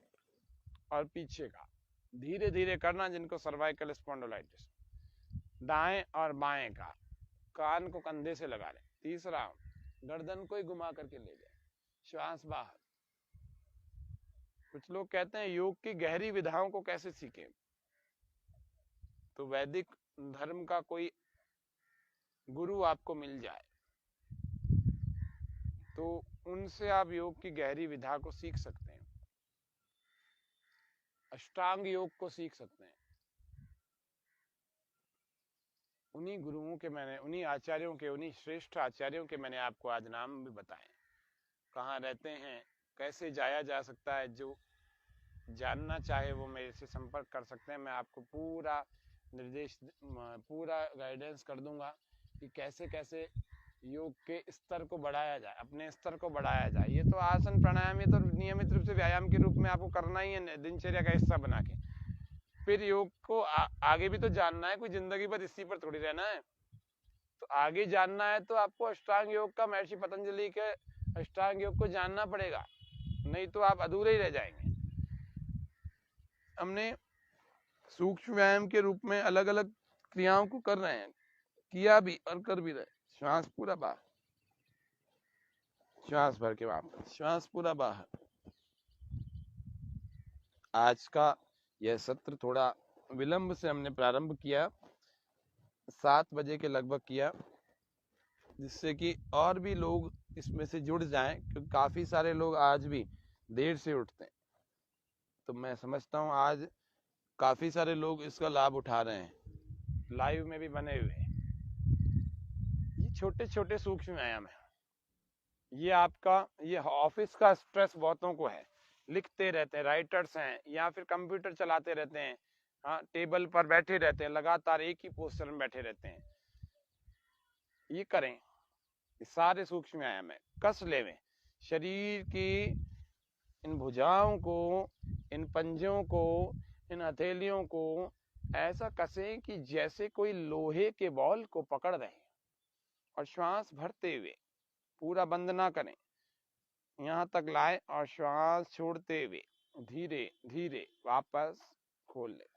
और पीछे का धीरे धीरे करना, जिनको सर्वाइकल स्पॉन्डिलोलाइटिस। दाएं और बाएं का, कान को कंधे से लगा लें। तीसरा, गर्दन को ही घुमा करके ले जाए, श्वास बाहर। कुछ लोग कहते हैं योग की गहरी विधाओं को कैसे सीखें, तो वैदिक धर्म का कोई गुरु आपको मिल जाए तो उनसे आप योग की गहरी विधा को सीख सकते हैं, अष्टांग योग को सीख सकते हैं। उन्हीं गुरुओं के मैंने, उन्हीं आचार्यों के, उन्हीं श्रेष्ठ आचार्यों के मैंने आपको आज नाम भी बताए। कहाँ रहते हैं, कैसे जाया जा सकता है, जो जानना चाहे वो मेरे से संपर्क कर सकते हैं। मैं आपको पूरा निर्देश, पूरा गाइडेंस कर दूंगा कि कैसे कैसे योग के स्तर को बढ़ाया जाए, अपने स्तर को बढ़ाया जाए। ये तो आसन प्राणायाम, ये तो नियमित रूप से व्यायाम के रूप में आपको करना ही है, दिनचर्या का हिस्सा बना के। फिर योग को आगे भी तो जानना है, कोई जिंदगी भर इसी पर थोड़ी रहना है। तो आगे जानना है तो आपको अष्टांग योग का, महर्षि पतंजलि के अष्टांग योग को जानना पड़ेगा, नहीं तो आप अधूरे ही रह जाएंगे। हमने सूक्ष्म व्यायाम के रूप में अलग अलग क्रियाओं को कर रहे हैं, किया भी और कर भी रहे। श्वास पूरा बाहर, श्वास भर के वापस, श्वास पूरा बाहर। आज का यह सत्र थोड़ा विलंब से हमने प्रारंभ किया, 7 बजे के लगभग किया, जिससे कि और भी लोग इसमें से जुड़ जाएं, क्योंकि काफी सारे लोग आज भी देर से उठते हैं। तो मैं समझता हूँ आज काफी सारे लोग इसका लाभ उठा रहे हैं, लाइव में भी बने हुए हैं। ये छोटे छोटे सूक्ष्म व्यायाम है। ये आपका, ये ऑफिस का स्ट्रेस बहुतों को है, लिखते रहते हैं, राइटर्स हैं, या फिर कंप्यूटर चलाते रहते हैं, हाँ, टेबल पर बैठे रहते हैं, लगातार एक ही पोस्चर में बैठे रहते हैं। ये करें, ये सारे सूक्ष्म व्यायाम है। कस लेवें शरीर की इन भुजाओं को, इन पंजों को, इन हथेलियों को ऐसा कसें कि जैसे कोई लोहे के बॉल को पकड़ रहे हैं, और श्वास भरते हुए, पूरा बंद ना करें, यहाँ तक लाए और श्वास छोड़ते हुए धीरे धीरे वापस खोल ले।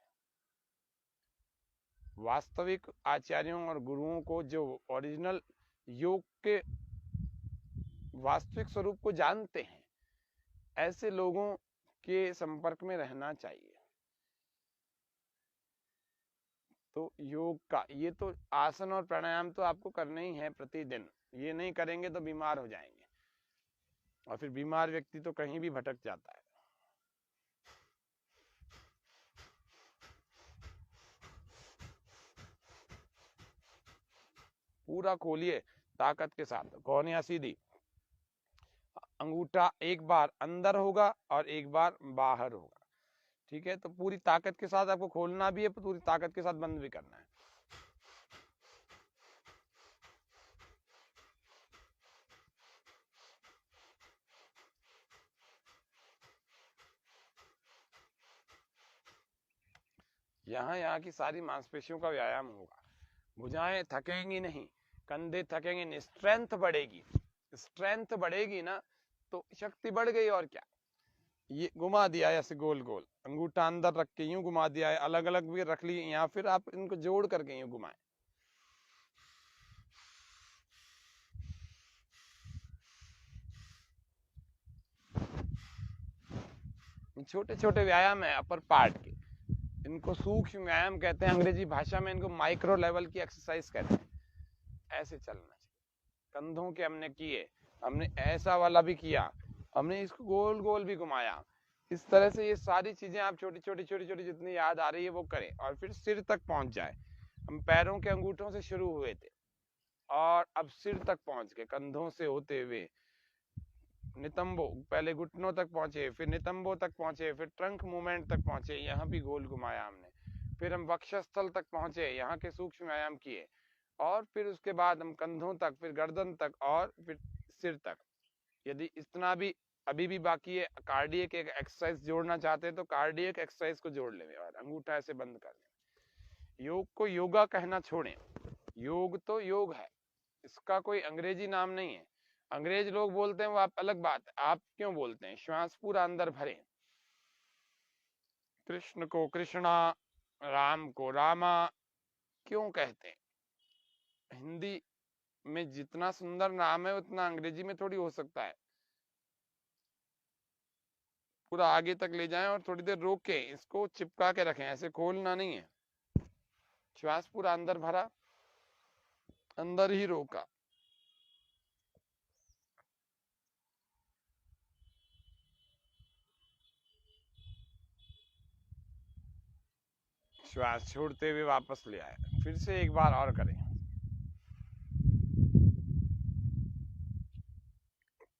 वास्तविक आचार्यों और गुरुओं को, जो ओरिजिनल योग के वास्तविक स्वरूप को जानते हैं, ऐसे लोगों के संपर्क में रहना चाहिए। तो योग का ये तो आसन और प्राणायाम तो आपको करने ही है प्रतिदिन। ये नहीं करेंगे तो बीमार हो जाएंगे, और फिर बीमार व्यक्ति तो कहीं भी भटक जाता है। पूरा खोलिए ताकत के साथ, कोहनियाँ सीधी, अंगूठा एक बार अंदर होगा और एक बार बाहर होगा, ठीक है। तो पूरी ताकत के साथ आपको खोलना भी है, पूरी ताकत के साथ बंद भी करना है। यहाँ की सारी मांसपेशियों का व्यायाम होगा। भुजाएं थकेंगी नहीं, कंधे थकेंगे नहीं, स्ट्रेंथ बढ़ेगी। स्ट्रेंथ बढ़ेगी ना तो शक्ति बढ़ गई, और क्या। ये घुमा दिया ऐसे गोल गोल, अंगूठा अंदर रख के यूं घुमा दिया है, अलग अलग भी रख ली, या फिर आप इनको जोड़ करके यूं घुमाएं। छोटे छोटे व्यायाम है अपर पार्ट के, इनको सूक्ष्म व्यायाम कहते हैं, अंग्रेजी भाषा में इनको माइक्रो लेवल की एक्सरसाइज कहते हैं। ऐसे चलना चाहिए। कंधों के हमने किए, हमने ऐसा वाला भी किया, हमने इसको गोल गोल भी घुमाया। इस तरह से ये सारी चीजें आप छोटी छोटी छोटी छोटी जितनी याद आ रही है वो करें, और फिर सिर तक पहुंच जाए। हम पैरों के अंगूठों से शुरू हुए थे और अब सिर तक पहुंच गए, कंधों से होते हुए नितंबो, पहले घुटनों तक पहुंचे, फिर नितंबों तक पहुंचे, फिर ट्रंक मूवमेंट तक पहुंचे, यहाँ भी गोल घुमाया हमने। फिर हम वक्षस्थल तक पहुंचे, यहाँ के सूक्ष्म व्यायाम किए, और फिर उसके बाद हम कंधों तक, फिर गर्दन तक, और फिर सिर तक। यदि इतना भी अभी भी बाकी है, कार्डियक एक एक्सरसाइज जोड़ना चाहते हैं तो कार्डियक एक्सरसाइज को जोड़ लें, और अंगूठा ऐसे बंद कर लें। योग को योगा कहना छोड़ें, योग तो योग है, इसका कोई अंग्रेजी नाम नहीं है। अंग्रेज लोग बोलते हैं वो आप अलग बात है, आप क्यों बोलते हैं? श्वास पूरा अंदर भरे। कृष्ण को कृष्णा, राम को रामा क्यों कहते हैं? हिंदी में जितना सुंदर नाम है उतना अंग्रेजी में थोड़ी हो सकता है। पूरा आगे तक ले जाएं और थोड़ी देर रोक के इसको चिपका के रखें, ऐसे खोलना नहीं है। श्वास पूरा अंदर भरा, अंदर ही रोका। श्वास छोड़ते हुए वापस ले आए। फिर से एक बार और करें।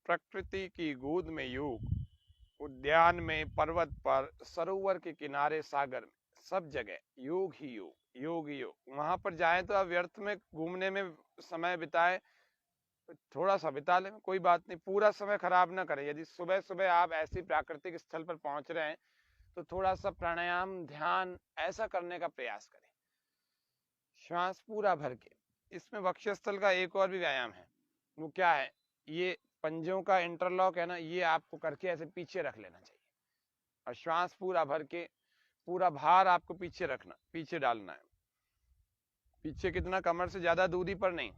प्रकृति की गोद में योग, उद्यान में, पर्वत पर, सरोवर के किनारे, सागर में, सब जगह योग ही योग, योग ही योग। वहां पर जाएं तो आप व्यर्थ में घूमने में समय बिताए, थोड़ा सा बिता लें, कोई बात नहीं, पूरा समय खराब ना करें। यदि सुबह सुबह आप ऐसी प्राकृतिक स्थल पर पहुंच रहे हैं तो थोड़ा सा प्राणायाम, ध्यान ऐसा करने का प्रयास करें। श्वास पूरा भर के। इसमें वक्षस्थल का एक और भी व्यायाम है। वो क्या है? ये पंजों का इंटरलॉक है ना, ये आपको करके ऐसे पीछे रख लेना चाहिए और श्वास पूरा भर के, पूरा भार आपको पीछे रखना, पीछे डालना है। पीछे कितना? कमर से ज्यादा दूरी पर नहीं।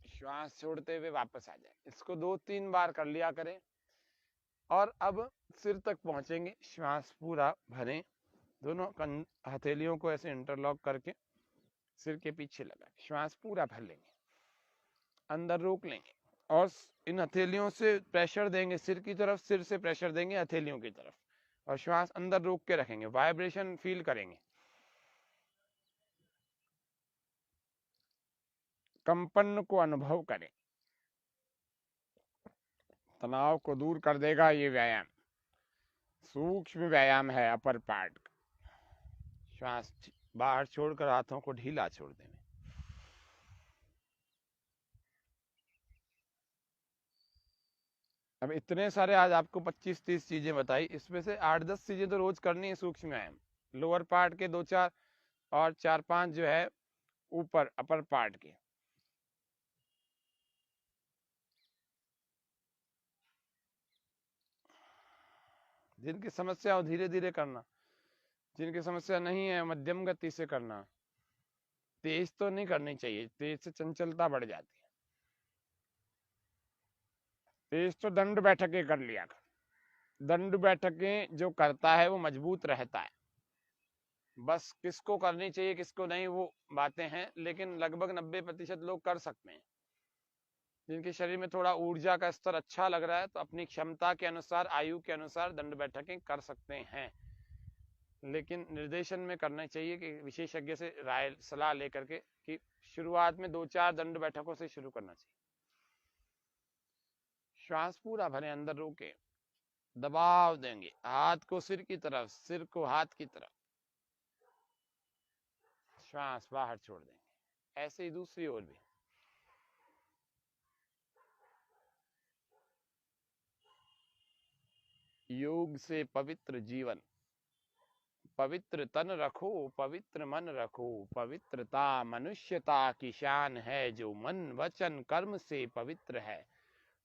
श्वास छोड़ते हुए वापस आ जाए। इसको 2-3 बार कर लिया करें। और अब सिर तक पहुंचेंगे। श्वास पूरा भरें, दोनों हथेलियों को ऐसे इंटरलॉक करके सिर के पीछे लगा, श्वास पूरा भर लेंगे, अंदर रोक लेंगे और इन हथेलियों से प्रेशर देंगे सिर की तरफ, सिर से प्रेशर देंगे हथेलियों की तरफ और श्वास अंदर रोक के रखेंगे। वाइब्रेशन फील करेंगे, कंपन को अनुभव करें। तनाव को दूर कर देगा ये व्यायाम। सूक्ष्म व्यायाम है अपर पार्ट का। श्वास बाहर छोड़कर हाथों को ढीला छोड़ देंगे। अब इतने सारे आज आपको 25-30 चीजें बताई, इसमें से 8-10 चीजें तो रोज करनी है सूक्ष्म व्यायाम। लोअर पार्ट के 2-4 और 4-5 जो है ऊपर अपर पार्ट के। जिनकी समस्या हो धीरे धीरे करना, जिनकी समस्या नहीं है मध्यम गति से करना। तेज तो नहीं करनी चाहिए, तेज से चंचलता बढ़ जाती है। तेज तो दंड बैठकें कर लिया कर। दंड बैठकें जो करता है वो मजबूत रहता है। बस किसको करनी चाहिए किसको नहीं वो बातें हैं, लेकिन लगभग 90% लोग कर सकते हैं। जिनके शरीर में थोड़ा ऊर्जा का स्तर अच्छा लग रहा है तो अपनी क्षमता के अनुसार, आयु के अनुसार दंड बैठकें कर सकते हैं। लेकिन निर्देशन में करना चाहिए कि विशेषज्ञ से राय सलाह लेकर के कि शुरुआत में 2-4 दंड बैठकों से शुरू करना चाहिए। श्वास पूरा भरें, अंदर रोके, दबाव देंगे हाथ को सिर की तरफ, सिर को हाथ की तरफ, श्वास बाहर छोड़ देंगे। ऐसे ही दूसरी ओर भी। योग से पवित्र जीवन, पवित्र तन रखो, पवित्र मन रखो। पवित्रता मनुष्यता की शान है, जो मन वचन कर्म से पवित्र है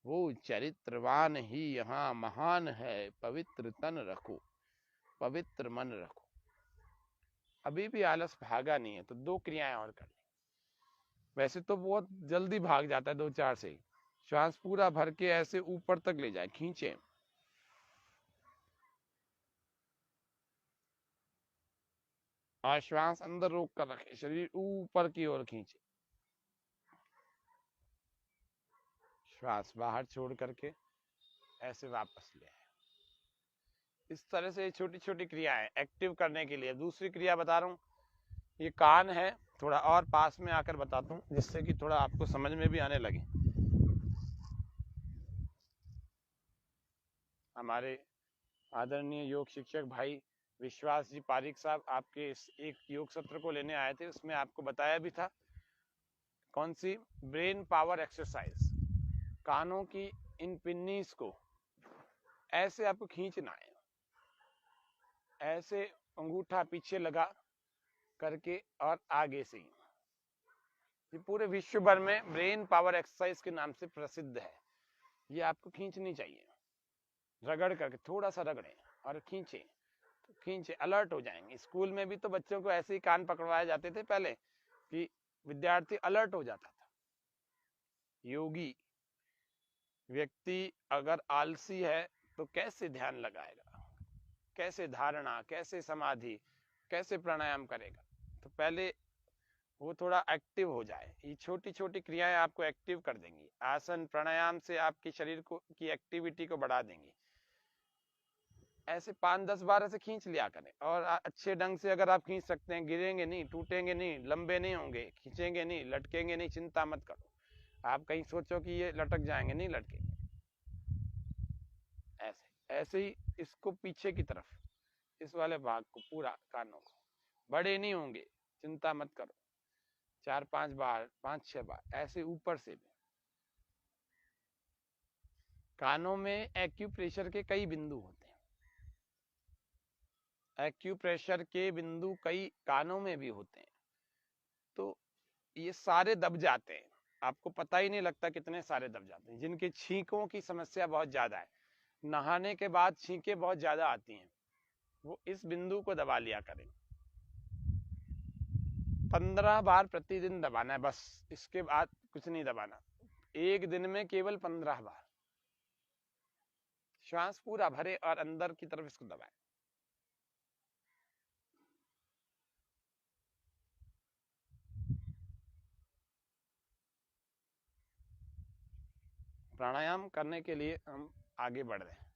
वो चरित्रवान ही यहाँ महान है। पवित्र तन रखो, पवित्र मन रखो। अभी भी आलस भागा नहीं है तो 2 क्रियाएं और कर लें। वैसे तो बहुत जल्दी भाग जाता है 2-4 से ही। श्वास पूरा भर के ऐसे ऊपर तक ले जाए, खींचे और श्वास अंदर रोक कर रखे, शरीर ऊपर की ओर खींचे, श्वास बाहर छोड़ करके ऐसे वापस ले आए। इस तरह से छोटी छोटी क्रियाएं एक्टिव करने के लिए। दूसरी क्रिया बता रहा हूँ, ये कान है, थोड़ा और पास में आकर बताता हूँ जिससे कि थोड़ा आपको समझ में भी आने लगे। हमारे आदरणीय योग शिक्षक भाई विश्वास जी पारिक साहब आपके इस एक योग सत्र को लेने आए थे, उसमें आपको बताया भी था कौन सी? Brain power exercise. कानों की इन पिन्नीस को ऐसे आपको खींचना है ऐसे अंगूठा पीछे लगा करके और आगे से। ये पूरे विश्व भर में ब्रेन पावर एक्सरसाइज के नाम से प्रसिद्ध है। ये आपको खींचनी चाहिए, रगड़ करके थोड़ा सा रगड़े और खींचे, तो खींचे, अलर्ट हो जाएंगे। स्कूल में भी तो बच्चों को ऐसे ही कान पकड़वाए जाते थे पहले कि विद्यार्थी अलर्ट हो जाता था। योगी व्यक्ति अगर आलसी है तो कैसे ध्यान लगाएगा, कैसे धारणा, कैसे समाधि, कैसे प्राणायाम करेगा। तो पहले वो थोड़ा एक्टिव हो जाए। ये छोटी छोटी क्रियाएं आपको एक्टिव कर देंगी। आसन प्राणायाम से आपके शरीर को की एक्टिविटी को बढ़ा देंगी। ऐसे 5-10 बार ऐसे खींच लिया करें, और अच्छे ढंग से अगर आप खींच सकते हैं, गिरेंगे नहीं, टूटेंगे नहीं, लंबे नहीं होंगे, खींचेंगे नहीं, लटकेंगे नहीं, चिंता मत करो। आप कहीं सोचो कि ये लटक जाएंगे, नहीं लटकेंगे। ऐसे ऐसे ही इसको पीछे की तरफ, इस वाले भाग को पूरा, कानों को, बड़े नहीं होंगे, चिंता मत करो। 4-5 बार, 5-6 बार ऐसे ऊपर से भी। कानों में एक्यूप्रेशर के कई बिंदु होते हैं। एक्यूप्रेशर के बिंदु कई कानों में भी होते हैं, तो ये सारे दब जाते हैं, आपको पता ही नहीं लगता कितने सारे दब जाते हैं। जिनके छींकों की समस्या बहुत ज्यादा है, नहाने के बाद छींकें बहुत ज्यादा आती हैं, वो इस बिंदु को दबा लिया करें। 15 बार प्रतिदिन दबाना है बस, इसके बाद कुछ नहीं दबाना। एक दिन में केवल 15 बार श्वास पूरा भरे और अंदर की तरफ इसको दबाएं। प्राणायाम करने के लिए हम आगे बढ़ रहे हैं।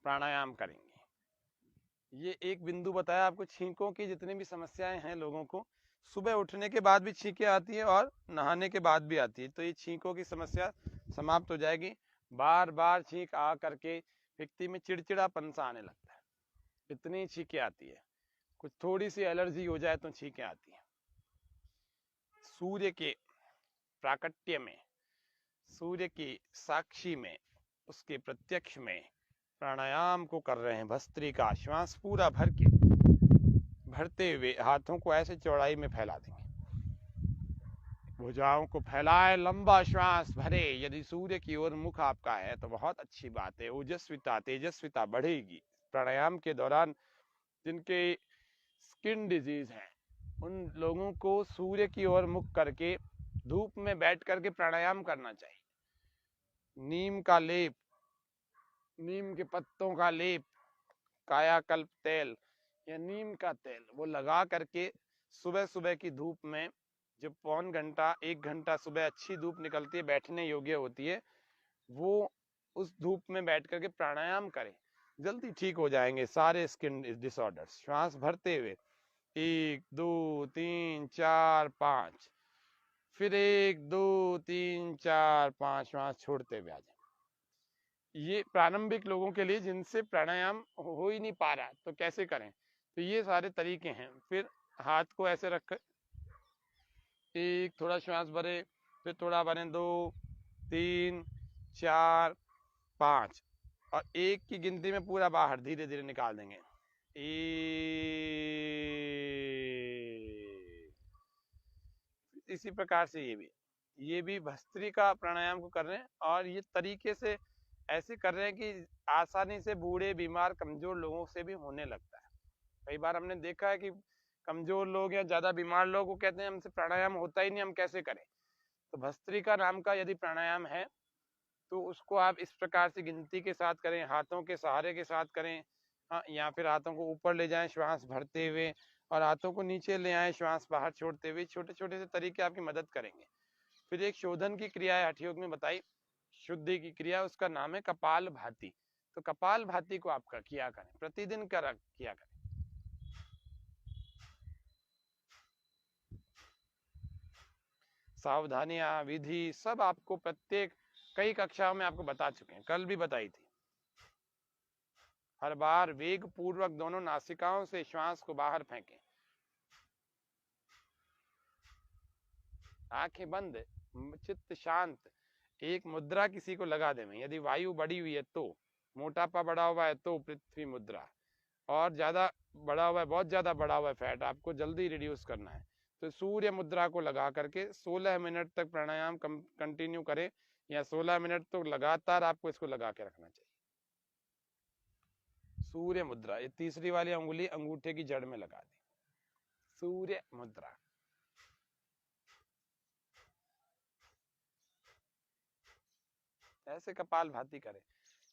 प्राणायाम करेंगे। ये एक बिंदु बताया आपको। छींकों की जितनी भी समस्याएं हैं लोगों को, सुबह उठने के बाद भी छींकें आती है और नहाने के बाद भी आती है, तो ये छींकों की समस्या समाप्त हो जाएगी। बार बार छींक आ करके व्यक्ति में चिड़चिड़ापन सा आने लगता है, इतनी छींकें आती है। कुछ थोड़ी सी एलर्जी हो जाए तो छींकें आती है। सूर्य के प्राकट्य में, सूर्य की साक्षी में, उसके प्रत्यक्ष में प्राणायाम को कर रहे हैं। भस्त्रिका, श्वास पूरा भर के, भरते हुए हाथों को ऐसे चौड़ाई में फैला देंगे, भुजाओं को फैलाए, लंबा श्वास भरे। यदि सूर्य की ओर मुख आपका है तो बहुत अच्छी बात है, ओजस्विता, तेजस्विता बढ़ेगी। प्राणायाम के दौरान जिनके स्किन डिजीज है, उन लोगों को सूर्य की ओर मुख करके धूप में बैठ करके प्राणायाम करना चाहिए। नीम का लेप, नीम के पत्तों का लेप, कायाकल्प तेल या नीम का तेल, वो लगा करके सुबह सुबह की धूप में, जब 1 घंटा सुबह अच्छी धूप निकलती है, बैठने योग्य होती है, वो उस धूप में बैठ करके प्राणायाम करें, जल्दी ठीक हो जाएंगे सारे स्किन डिसऑर्डर्स। श्वास भरते हुए 1 2 3 4 5, फिर 1 2 3 4 5, श्वास छोड़ते हुए आ जाए। ये प्रारंभिक लोगों के लिए जिनसे प्राणायाम हो ही नहीं पा रहा, तो कैसे करें, तो ये सारे तरीके हैं। फिर हाथ को ऐसे रख, एक थोड़ा श्वास भरे, फिर थोड़ा भरे, 2 3 4 5, और एक की गिनती में पूरा बाहर धीरे धीरे निकाल देंगे। इसी प्रकार से ये भी भस्त्रिका प्राणायाम को कर रहे हैं, और ये तरीके से ऐसे कर रहे हैं कि आसानी से बूढ़े, बीमार, कमजोर लोगों से भी होने लगता है। कई बार हमने देखा है कि कमजोर लोग या ज्यादा बीमार लोग वो कहते हैं हमसे प्राणायाम होता ही नहीं, हम कैसे करें। तो भस्त्रिका नाम का यदि प्राणायाम है तो उसको आप इस प्रकार से गिनती के साथ करें, हाथों के सहारे के साथ करें, हाँ, या फिर हाथों को ऊपर ले जाएं श्वास भरते हुए, और हाथों को नीचे ले आए श्वास बाहर छोड़ते हुए। छोटे छोटे से तरीके आपकी मदद करेंगे। फिर एक शोधन की क्रिया है, हठयोग में बताई, शुद्धि की क्रिया, उसका नाम है कपाल भाती। तो कपाल भाती को आप किया करें, प्रतिदिन किया करें। सावधानियां, विधि सब आपको प्रत्येक कई कक्षाओं में आपको बता चुके हैं, कल भी बताई थी। हर बार वेग पूर्वक दोनों नासिकाओं से श्वास को बाहर फेंकें, आंखें बंद, चित्त शांत, एक मुद्रा किसी को लगा दें, यदि वायु बढ़ी हुई है तो, मोटापा बढ़ा हुआ है तो पृथ्वी मुद्रा, और ज्यादा बढ़ा हुआ है, बहुत ज्यादा बढ़ा हुआ है फैट, आपको जल्दी रिड्यूस करना है, तो सूर्य मुद्रा को लगा करके 16 मिनट तक प्राणायाम कंटिन्यू करें, या 16 मिनट तो लगातार आपको इसको लगा के रखना चाहिए। सूर्य मुद्रा, ये तीसरी वाली अंगुली अंगूठे की जड़ में लगा दी, सूर्य मुद्रा। ऐसे कपाल भाती करें,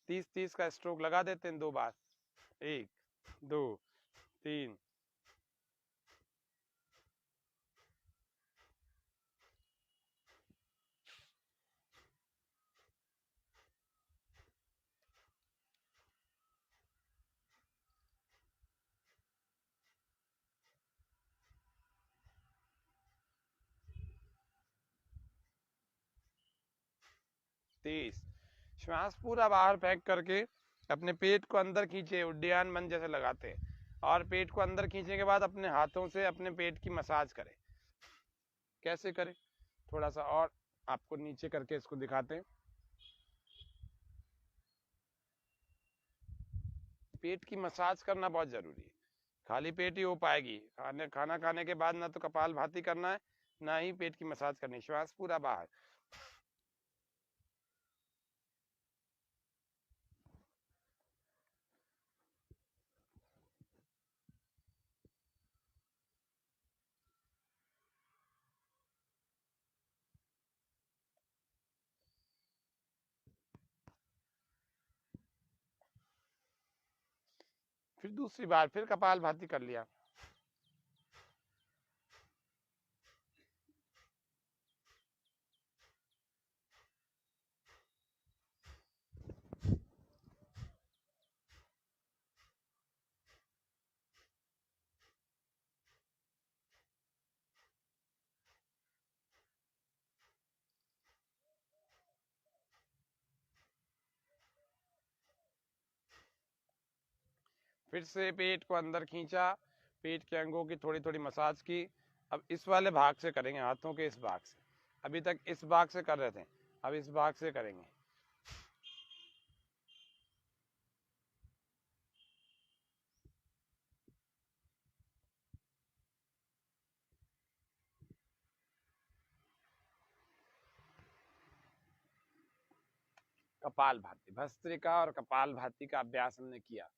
30-30 का स्ट्रोक लगा देते हैं 2 बार, 1 2 3। तीस। श्वास पूरा बाहर फेंक करके अपने पेट को अंदर खींचे, उड्डयन मन जैसे लगाते हैं, और पेट को अंदर खींचने के बाद अपने हाथों से अपने पेट की मसाज करें। कैसे करें, थोड़ा सा और आपको नीचे करके इसको दिखाते हैं। पेट की मसाज करना बहुत जरूरी है, खाली पेट ही हो पाएगी, खाना खाने के बाद ना तो कपाल भाती करना है, ना ही पेट की मसाज करनी। श्वास पूरा बाहर, फिर दूसरी बार फिर कपाल भाती कर लिया। फिर से पेट को अंदर खींचा, पेट के अंगों की थोड़ी थोड़ी मसाज की। अब इस वाले भाग से करेंगे, हाथों के इस भाग से, अभी तक इस भाग से कर रहे थे, अब इस भाग से करेंगे। कपाल भाती, भस्त्रिका और कपाल भाती का अभ्यास हमने किया।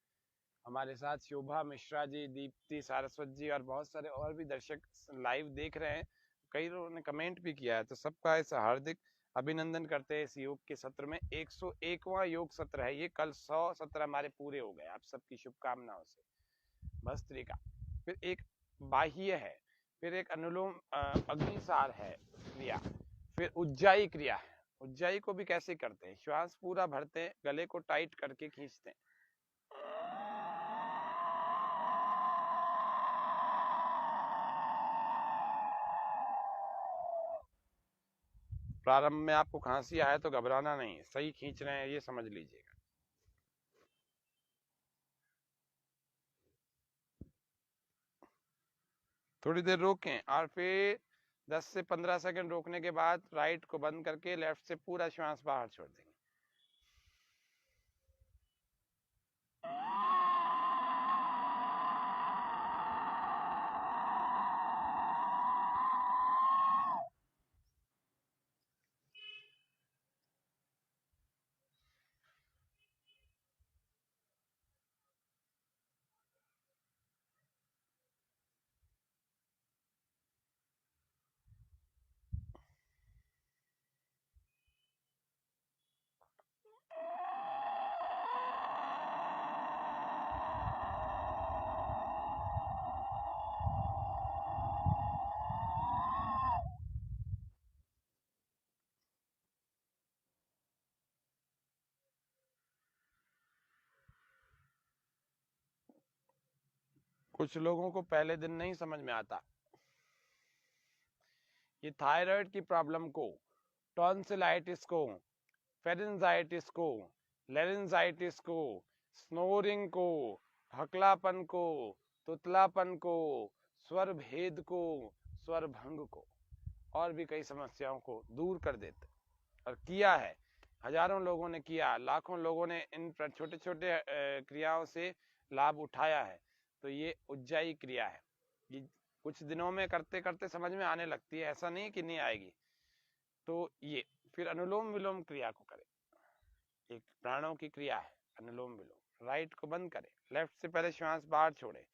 हमारे साथ शोभा मिश्रा जी, दीप्ति सारस्वत जी और बहुत सारे और भी दर्शक लाइव देख रहे हैं, कई लोगों ने कमेंट भी किया है, तो सबका इस हार्दिक अभिनंदन करते हैं। इस योग के सत्र में 101वां योग सत्र है ये, कल 100 सत्र हमारे पूरे हो गए, आप सबकी शुभकामनाओं से। भस्त्रिका, फिर एक बाह्य है, फिर एक अनुलोम अग्निसार है क्रिया, फिर उज्जाई क्रिया है। उज्जाई को भी कैसे करते हैं, श्वास पूरा भरते हैं, गले को टाइट करके खींचते हैं, प्रारंभ में आपको खांसी आए तो घबराना नहीं है, सही खींच रहे हैं ये समझ लीजिएगा। थोड़ी देर रोकें और फिर 10 से 15 सेकंड रोकने के बाद राइट को बंद करके लेफ्ट से पूरा श्वास बाहर छोड़ देंगे। कुछ लोगों को पहले दिन नहीं समझ में आता, ये थायराइड की प्रॉब्लम को, टॉन्सिलाइटिस को, फेरेंजाइटिस को, लेरेंजाइटिस को, स्नोरिंग को, हकलापन को, तुतलापन को, स्वर भेद को, स्वर भंग को, और भी कई समस्याओं को दूर कर देते। और किया है, हजारों लोगों ने किया, लाखों लोगों ने इन छोटे छोटे क्रियाओं से लाभ उठाया है। तो ये उज्जाई क्रिया है, ये कुछ दिनों में करते करते समझ में आने लगती है, ऐसा नहीं कि नहीं आएगी। तो ये फिर अनुलोम विलोम क्रिया को करें, एक प्राणों की क्रिया है अनुलोम विलोम। राइट को बंद करें, लेफ्ट से पहले श्वास बाहर छोड़े,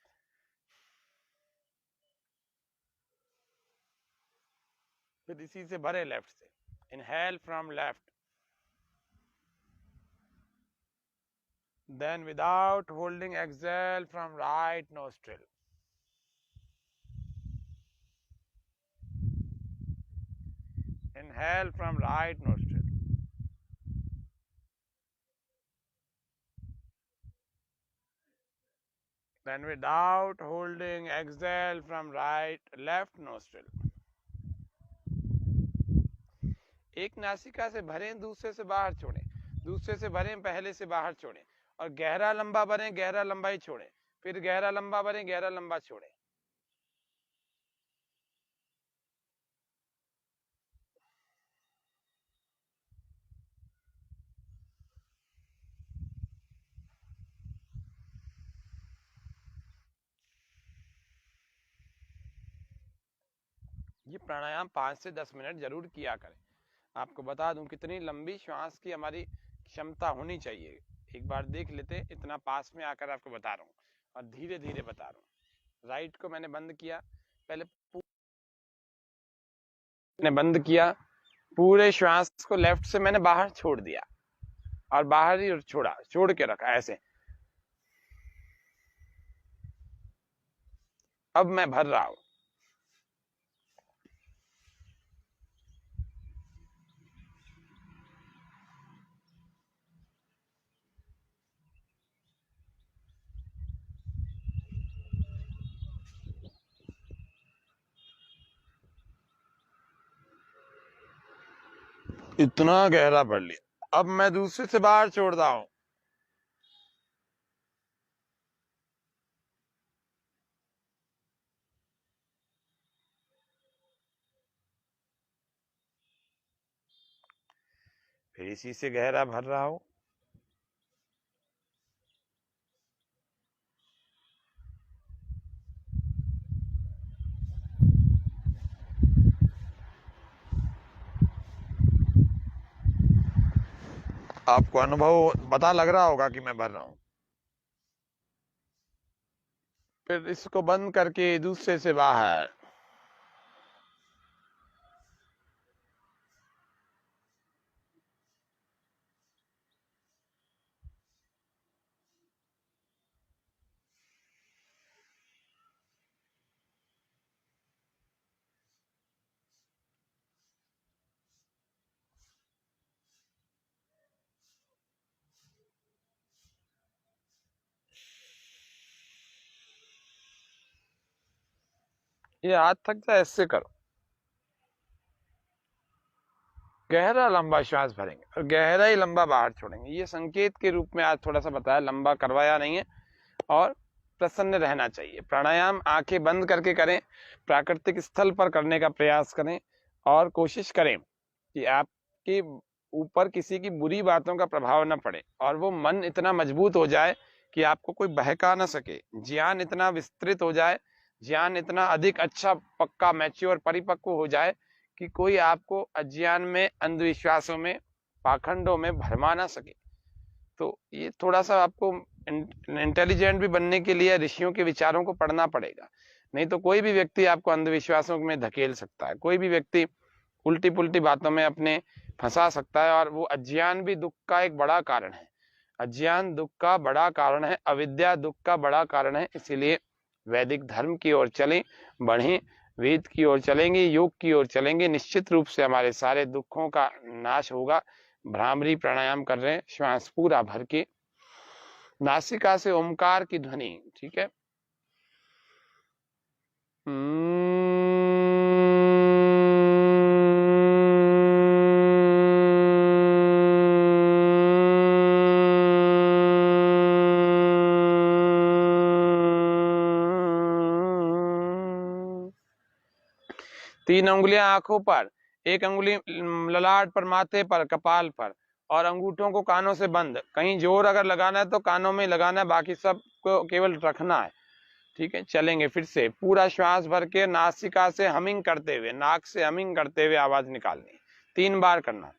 फिर इसी से भरे लेफ्ट से। Inhale from left, then without holding exhale from right nostril. Inhale from right nostril. Then without holding exhale from left nostril. एक नासिका से भरें, दूसरे से बाहर छोड़ें, दूसरे से भरें, पहले से बाहर छोड़ें, और गहरा लंबा भरें, गहरा लंबा ही छोड़ें, फिर गहरा लंबा भरें, गहरा लंबा छोड़ें। ये प्राणायाम 5 से 10 मिनट जरूर किया करें। आपको बता दूं कितनी लंबी श्वास की हमारी क्षमता होनी चाहिए, एक बार देख लेते। इतना पास में आकर आपको बता रहा हूँ और धीरे धीरे बता रहा हूँ। राइट को मैंने बंद किया, पहले मैंने बंद किया, पूरे श्वास को लेफ्ट से मैंने बाहर छोड़ दिया और बाहर ही छोड़ा, छोड़ के रखा ऐसे। अब मैं भर रहा हूं, इतना गहरा भर लिया। अब मैं दूसरे से बाहर छोड़ रहा हूं, फिर इसी से गहरा भर रहा हूं। आपको अनुभव पता लग रहा होगा कि मैं भर रहा हूं। फिर इसको बंद करके दूसरे से बाहर। ये हाथ थक जाए ऐसे करो, गहरा लंबा श्वास भरेंगे और गहरा ही लंबा बाहर छोड़ेंगे। ये संकेत के रूप में आज थोड़ा सा बताया, लंबा करवाया नहीं है। और प्रसन्न रहना चाहिए। प्राणायाम आंखें बंद करके करें, प्राकृतिक स्थल पर करने का प्रयास करें और कोशिश करें कि आपके ऊपर किसी की बुरी बातों का प्रभाव न पड़े और वो मन इतना मजबूत हो जाए कि आपको कोई बहका ना सके, ज्ञान इतना विस्तृत हो जाए, ज्ञान इतना अधिक अच्छा पक्का मैच्योर परिपक्व हो जाए कि कोई आपको अज्ञान में, अंधविश्वासों में, पाखंडों में भरमा ना सके। तो ये थोड़ा सा आपको इंटेलिजेंट भी बनने के लिए ऋषियों के विचारों को पढ़ना पड़ेगा, नहीं तो कोई भी व्यक्ति आपको अंधविश्वासों में धकेल सकता है, कोई भी व्यक्ति उल्टी पुल्टी बातों में अपने फंसा सकता है। और वो अज्ञान भी दुख का एक बड़ा कारण है, अज्ञान दुख का बड़ा कारण है, अविद्या दुख का बड़ा कारण है। इसीलिए वैदिक धर्म की ओर चलें, बढ़ें, वेद की ओर चलेंगे, योग की ओर चलेंगे, निश्चित रूप से हमारे सारे दुखों का नाश होगा। भ्रामरी प्राणायाम कर रहे हैं, श्वास पूरा भर के, नासिका से ओमकार की ध्वनि, ठीक है। 3 उंगलियां आंखों पर, एक अंगुली ललाट पर, माथे पर, कपाल पर, और अंगूठों को कानों से बंद। कहीं जोर अगर लगाना है तो कानों में लगाना है, बाकी सब को केवल रखना है। ठीक है, चलेंगे फिर से। पूरा श्वास भर के नासिका से हमिंग करते हुए, नाक से हमिंग करते हुए आवाज निकालनी, 3 बार करना।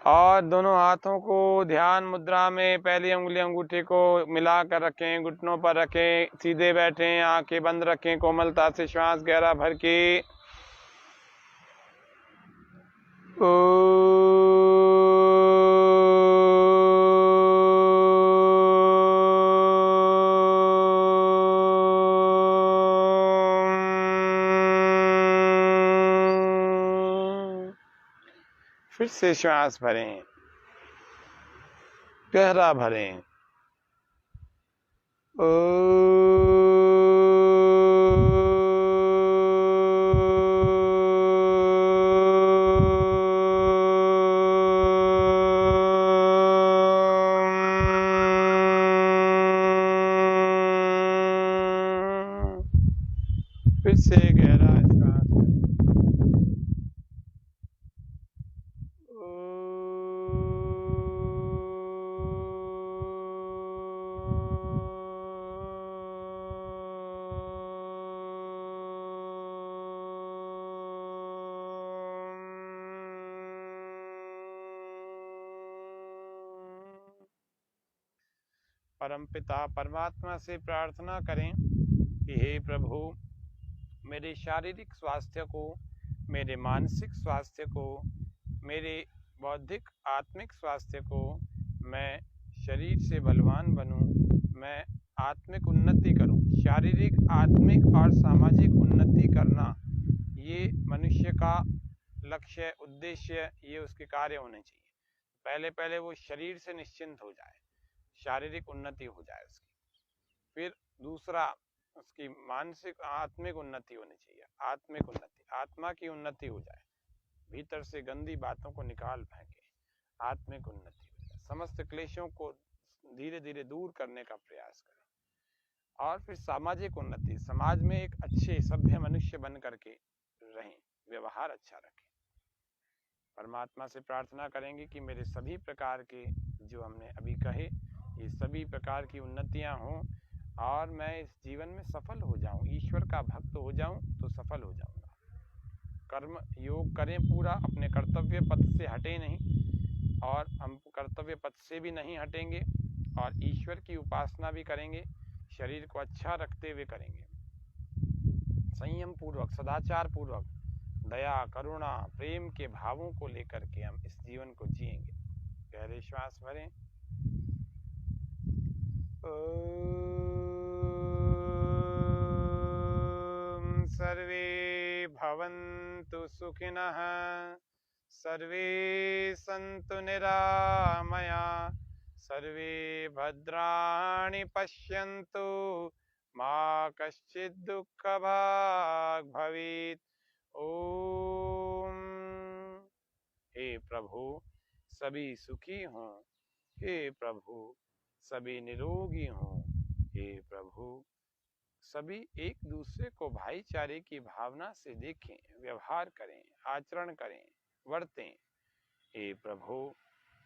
और दोनों हाथों को ध्यान मुद्रा में पहली उंगली अंगूठे को मिला कर रखें, घुटनों पर रखें, सीधे बैठें, आंखें बंद रखें, कोमलता से श्वास गहरा भर के फिर से श्वास भरें, गहरा भरें। फिर से गहरा श्वास परमपिता परमात्मा से प्रार्थना करें कि हे प्रभु, मेरे शारीरिक स्वास्थ्य को, मेरे मानसिक स्वास्थ्य को, मेरे बौद्धिक आत्मिक स्वास्थ्य को, मैं शरीर से बलवान बनूं, मैं आत्मिक उन्नति करूं। शारीरिक, आत्मिक और सामाजिक उन्नति करना, ये मनुष्य का लक्ष्य, उद्देश्य, ये उसके कार्य होने चाहिए। पहले पहले वो शरीर से निश्चिंत हो जाए, शारीरिक उन्नति हो जाए उसकी, फिर दूसरा उसकी मानसिक आत्मिक उन्नति होनी चाहिए, आत्मिक उन्नति, आत्मा की उन्नति हो जाए, भीतर से गंदी बातों को निकाल फेंके, आत्मिक उन्नति हो जाए, समस्त क्लेशों को धीरे धीरे दूर करने का प्रयास करें। और फिर सामाजिक उन्नति, समाज में एक अच्छे सभ्य मनुष्य बन करके रहें, व्यवहार अच्छा रखें। परमात्मा से प्रार्थना करेंगे कि मेरे सभी प्रकार के जो हमने अभी कहे, ये सभी प्रकार की उन्नतियां हों और मैं इस जीवन में सफल हो जाऊं, ईश्वर का भक्त हो जाऊं तो सफल हो जाऊंगा। कर्म योग करें पूरा, अपने कर्तव्य पथ से हटे नहीं, और हम कर्तव्य पथ से भी नहीं हटेंगे, और ईश्वर की उपासना भी करेंगे, शरीर को अच्छा रखते हुए करेंगे, संयम पूर्वक, सदाचार पूर्वक, दया, करुणा, प्रेम के भावों को लेकर के हम इस जीवन को जिएंगे। गहरे श्वास भरें। सर्वे भवन्तु सुखिनः, सर्वे सन्तु निरामया, सर्वे भद्राणि पश्यन्तु, मा कश्चित् दुःखभाग् भवेत्। ओम। हे प्रभु, सभी सुखी हों, हे प्रभु सभी निरोगी हों, हे प्रभु सभी एक दूसरे को भाईचारे की भावना से देखें, व्यवहार करें, आचरण करें, वर्तें। हे प्रभु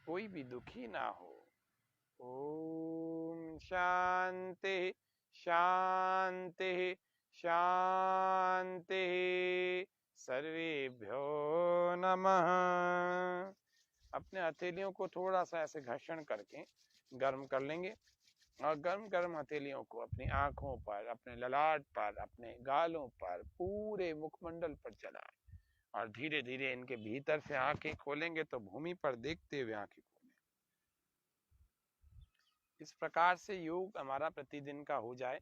कोई भी दुखी ना हो। ओम शांति शांति शांति। सर्वेभ्यो नमः। अपने हथेलियों को थोड़ा सा ऐसे घर्षण करके गर्म कर लेंगे, और गर्म गर्म हथेलियों को अपनी आंखों पर, अपने ललाट पर, अपने गालों पर, पूरे मुखमंडल पर चलाएं, और धीरे धीरे इनके भीतर से आंखें खोलेंगे तो भूमि पर देखते हुए आंखें खोलें। इस प्रकार से योग हमारा प्रतिदिन का हो जाए,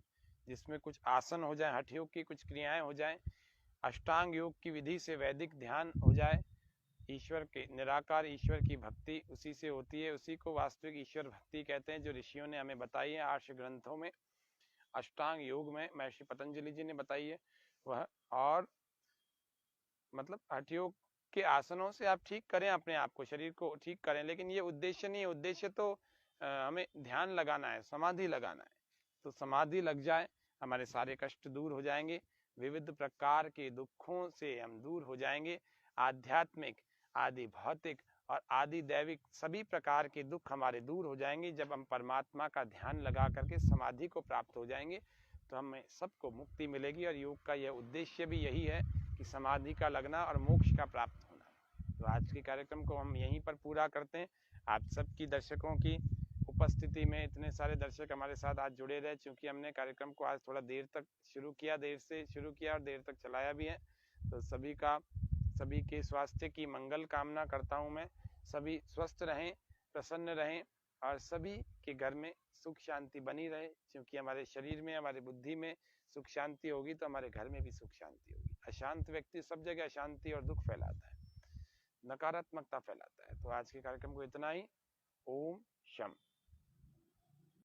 जिसमें कुछ आसन हो जाए, हठ योग की कुछ क्रियाएं हो जाएं, अष्टांग योग की विधि से वैदिक ध्यान हो जाए, ईश्वर के निराकार ईश्वर की भक्ति उसी से होती है, उसी को वास्तविक ईश्वर भक्ति कहते हैं, जो ऋषियों ने हमें बताई है आर्ष ग्रंथों में। अष्टांग योग में महर्षि पतंजलि जी ने बताई है वह, और मतलब हठ योग के आसनों से आप ठीक करें अपने आप को, शरीर को ठीक करें, लेकिन ये उद्देश्य नहीं है। उद्देश्य तो हमें ध्यान लगाना है, समाधि लगाना है। तो समाधि लग जाए, हमारे सारे कष्ट दूर हो जाएंगे, विविध प्रकार के दुखों से हम दूर हो जाएंगे। आध्यात्मिक, आदि भौतिक और आदि दैविक सभी प्रकार के दुख हमारे दूर हो जाएंगे जब हम परमात्मा का ध्यान लगा करके समाधि को प्राप्त हो जाएंगे। तो हमें सबको मुक्ति मिलेगी, और योग का यह उद्देश्य भी यही है कि समाधि का लगना और मोक्ष का प्राप्त होना। तो आज के कार्यक्रम को हम यहीं पर पूरा करते हैं। आप सबकी दर्शकों की उपस्थिति में इतने सारे दर्शक हमारे साथ आज जुड़े रहे, क्योंकि हमने कार्यक्रम को आज थोड़ा देर तक शुरू किया, देर से शुरू किया और देर तक चलाया भी है। तो सभी के स्वास्थ्य की मंगल कामना करता हूं मैं। सभी स्वस्थ रहें, प्रसन्न रहें, और सभी के घर में सुख शांति बनी रहे, क्योंकि हमारे शरीर में, हमारी बुद्धि में सुख शांति होगी तो हमारे घर में भी सुख शांति होगी। अशांत व्यक्ति सब जगह अशांति और दुख फैलाता है, नकारात्मकता फैलाता है। तो आज के कार्यक्रम को इतना ही। ओम शम।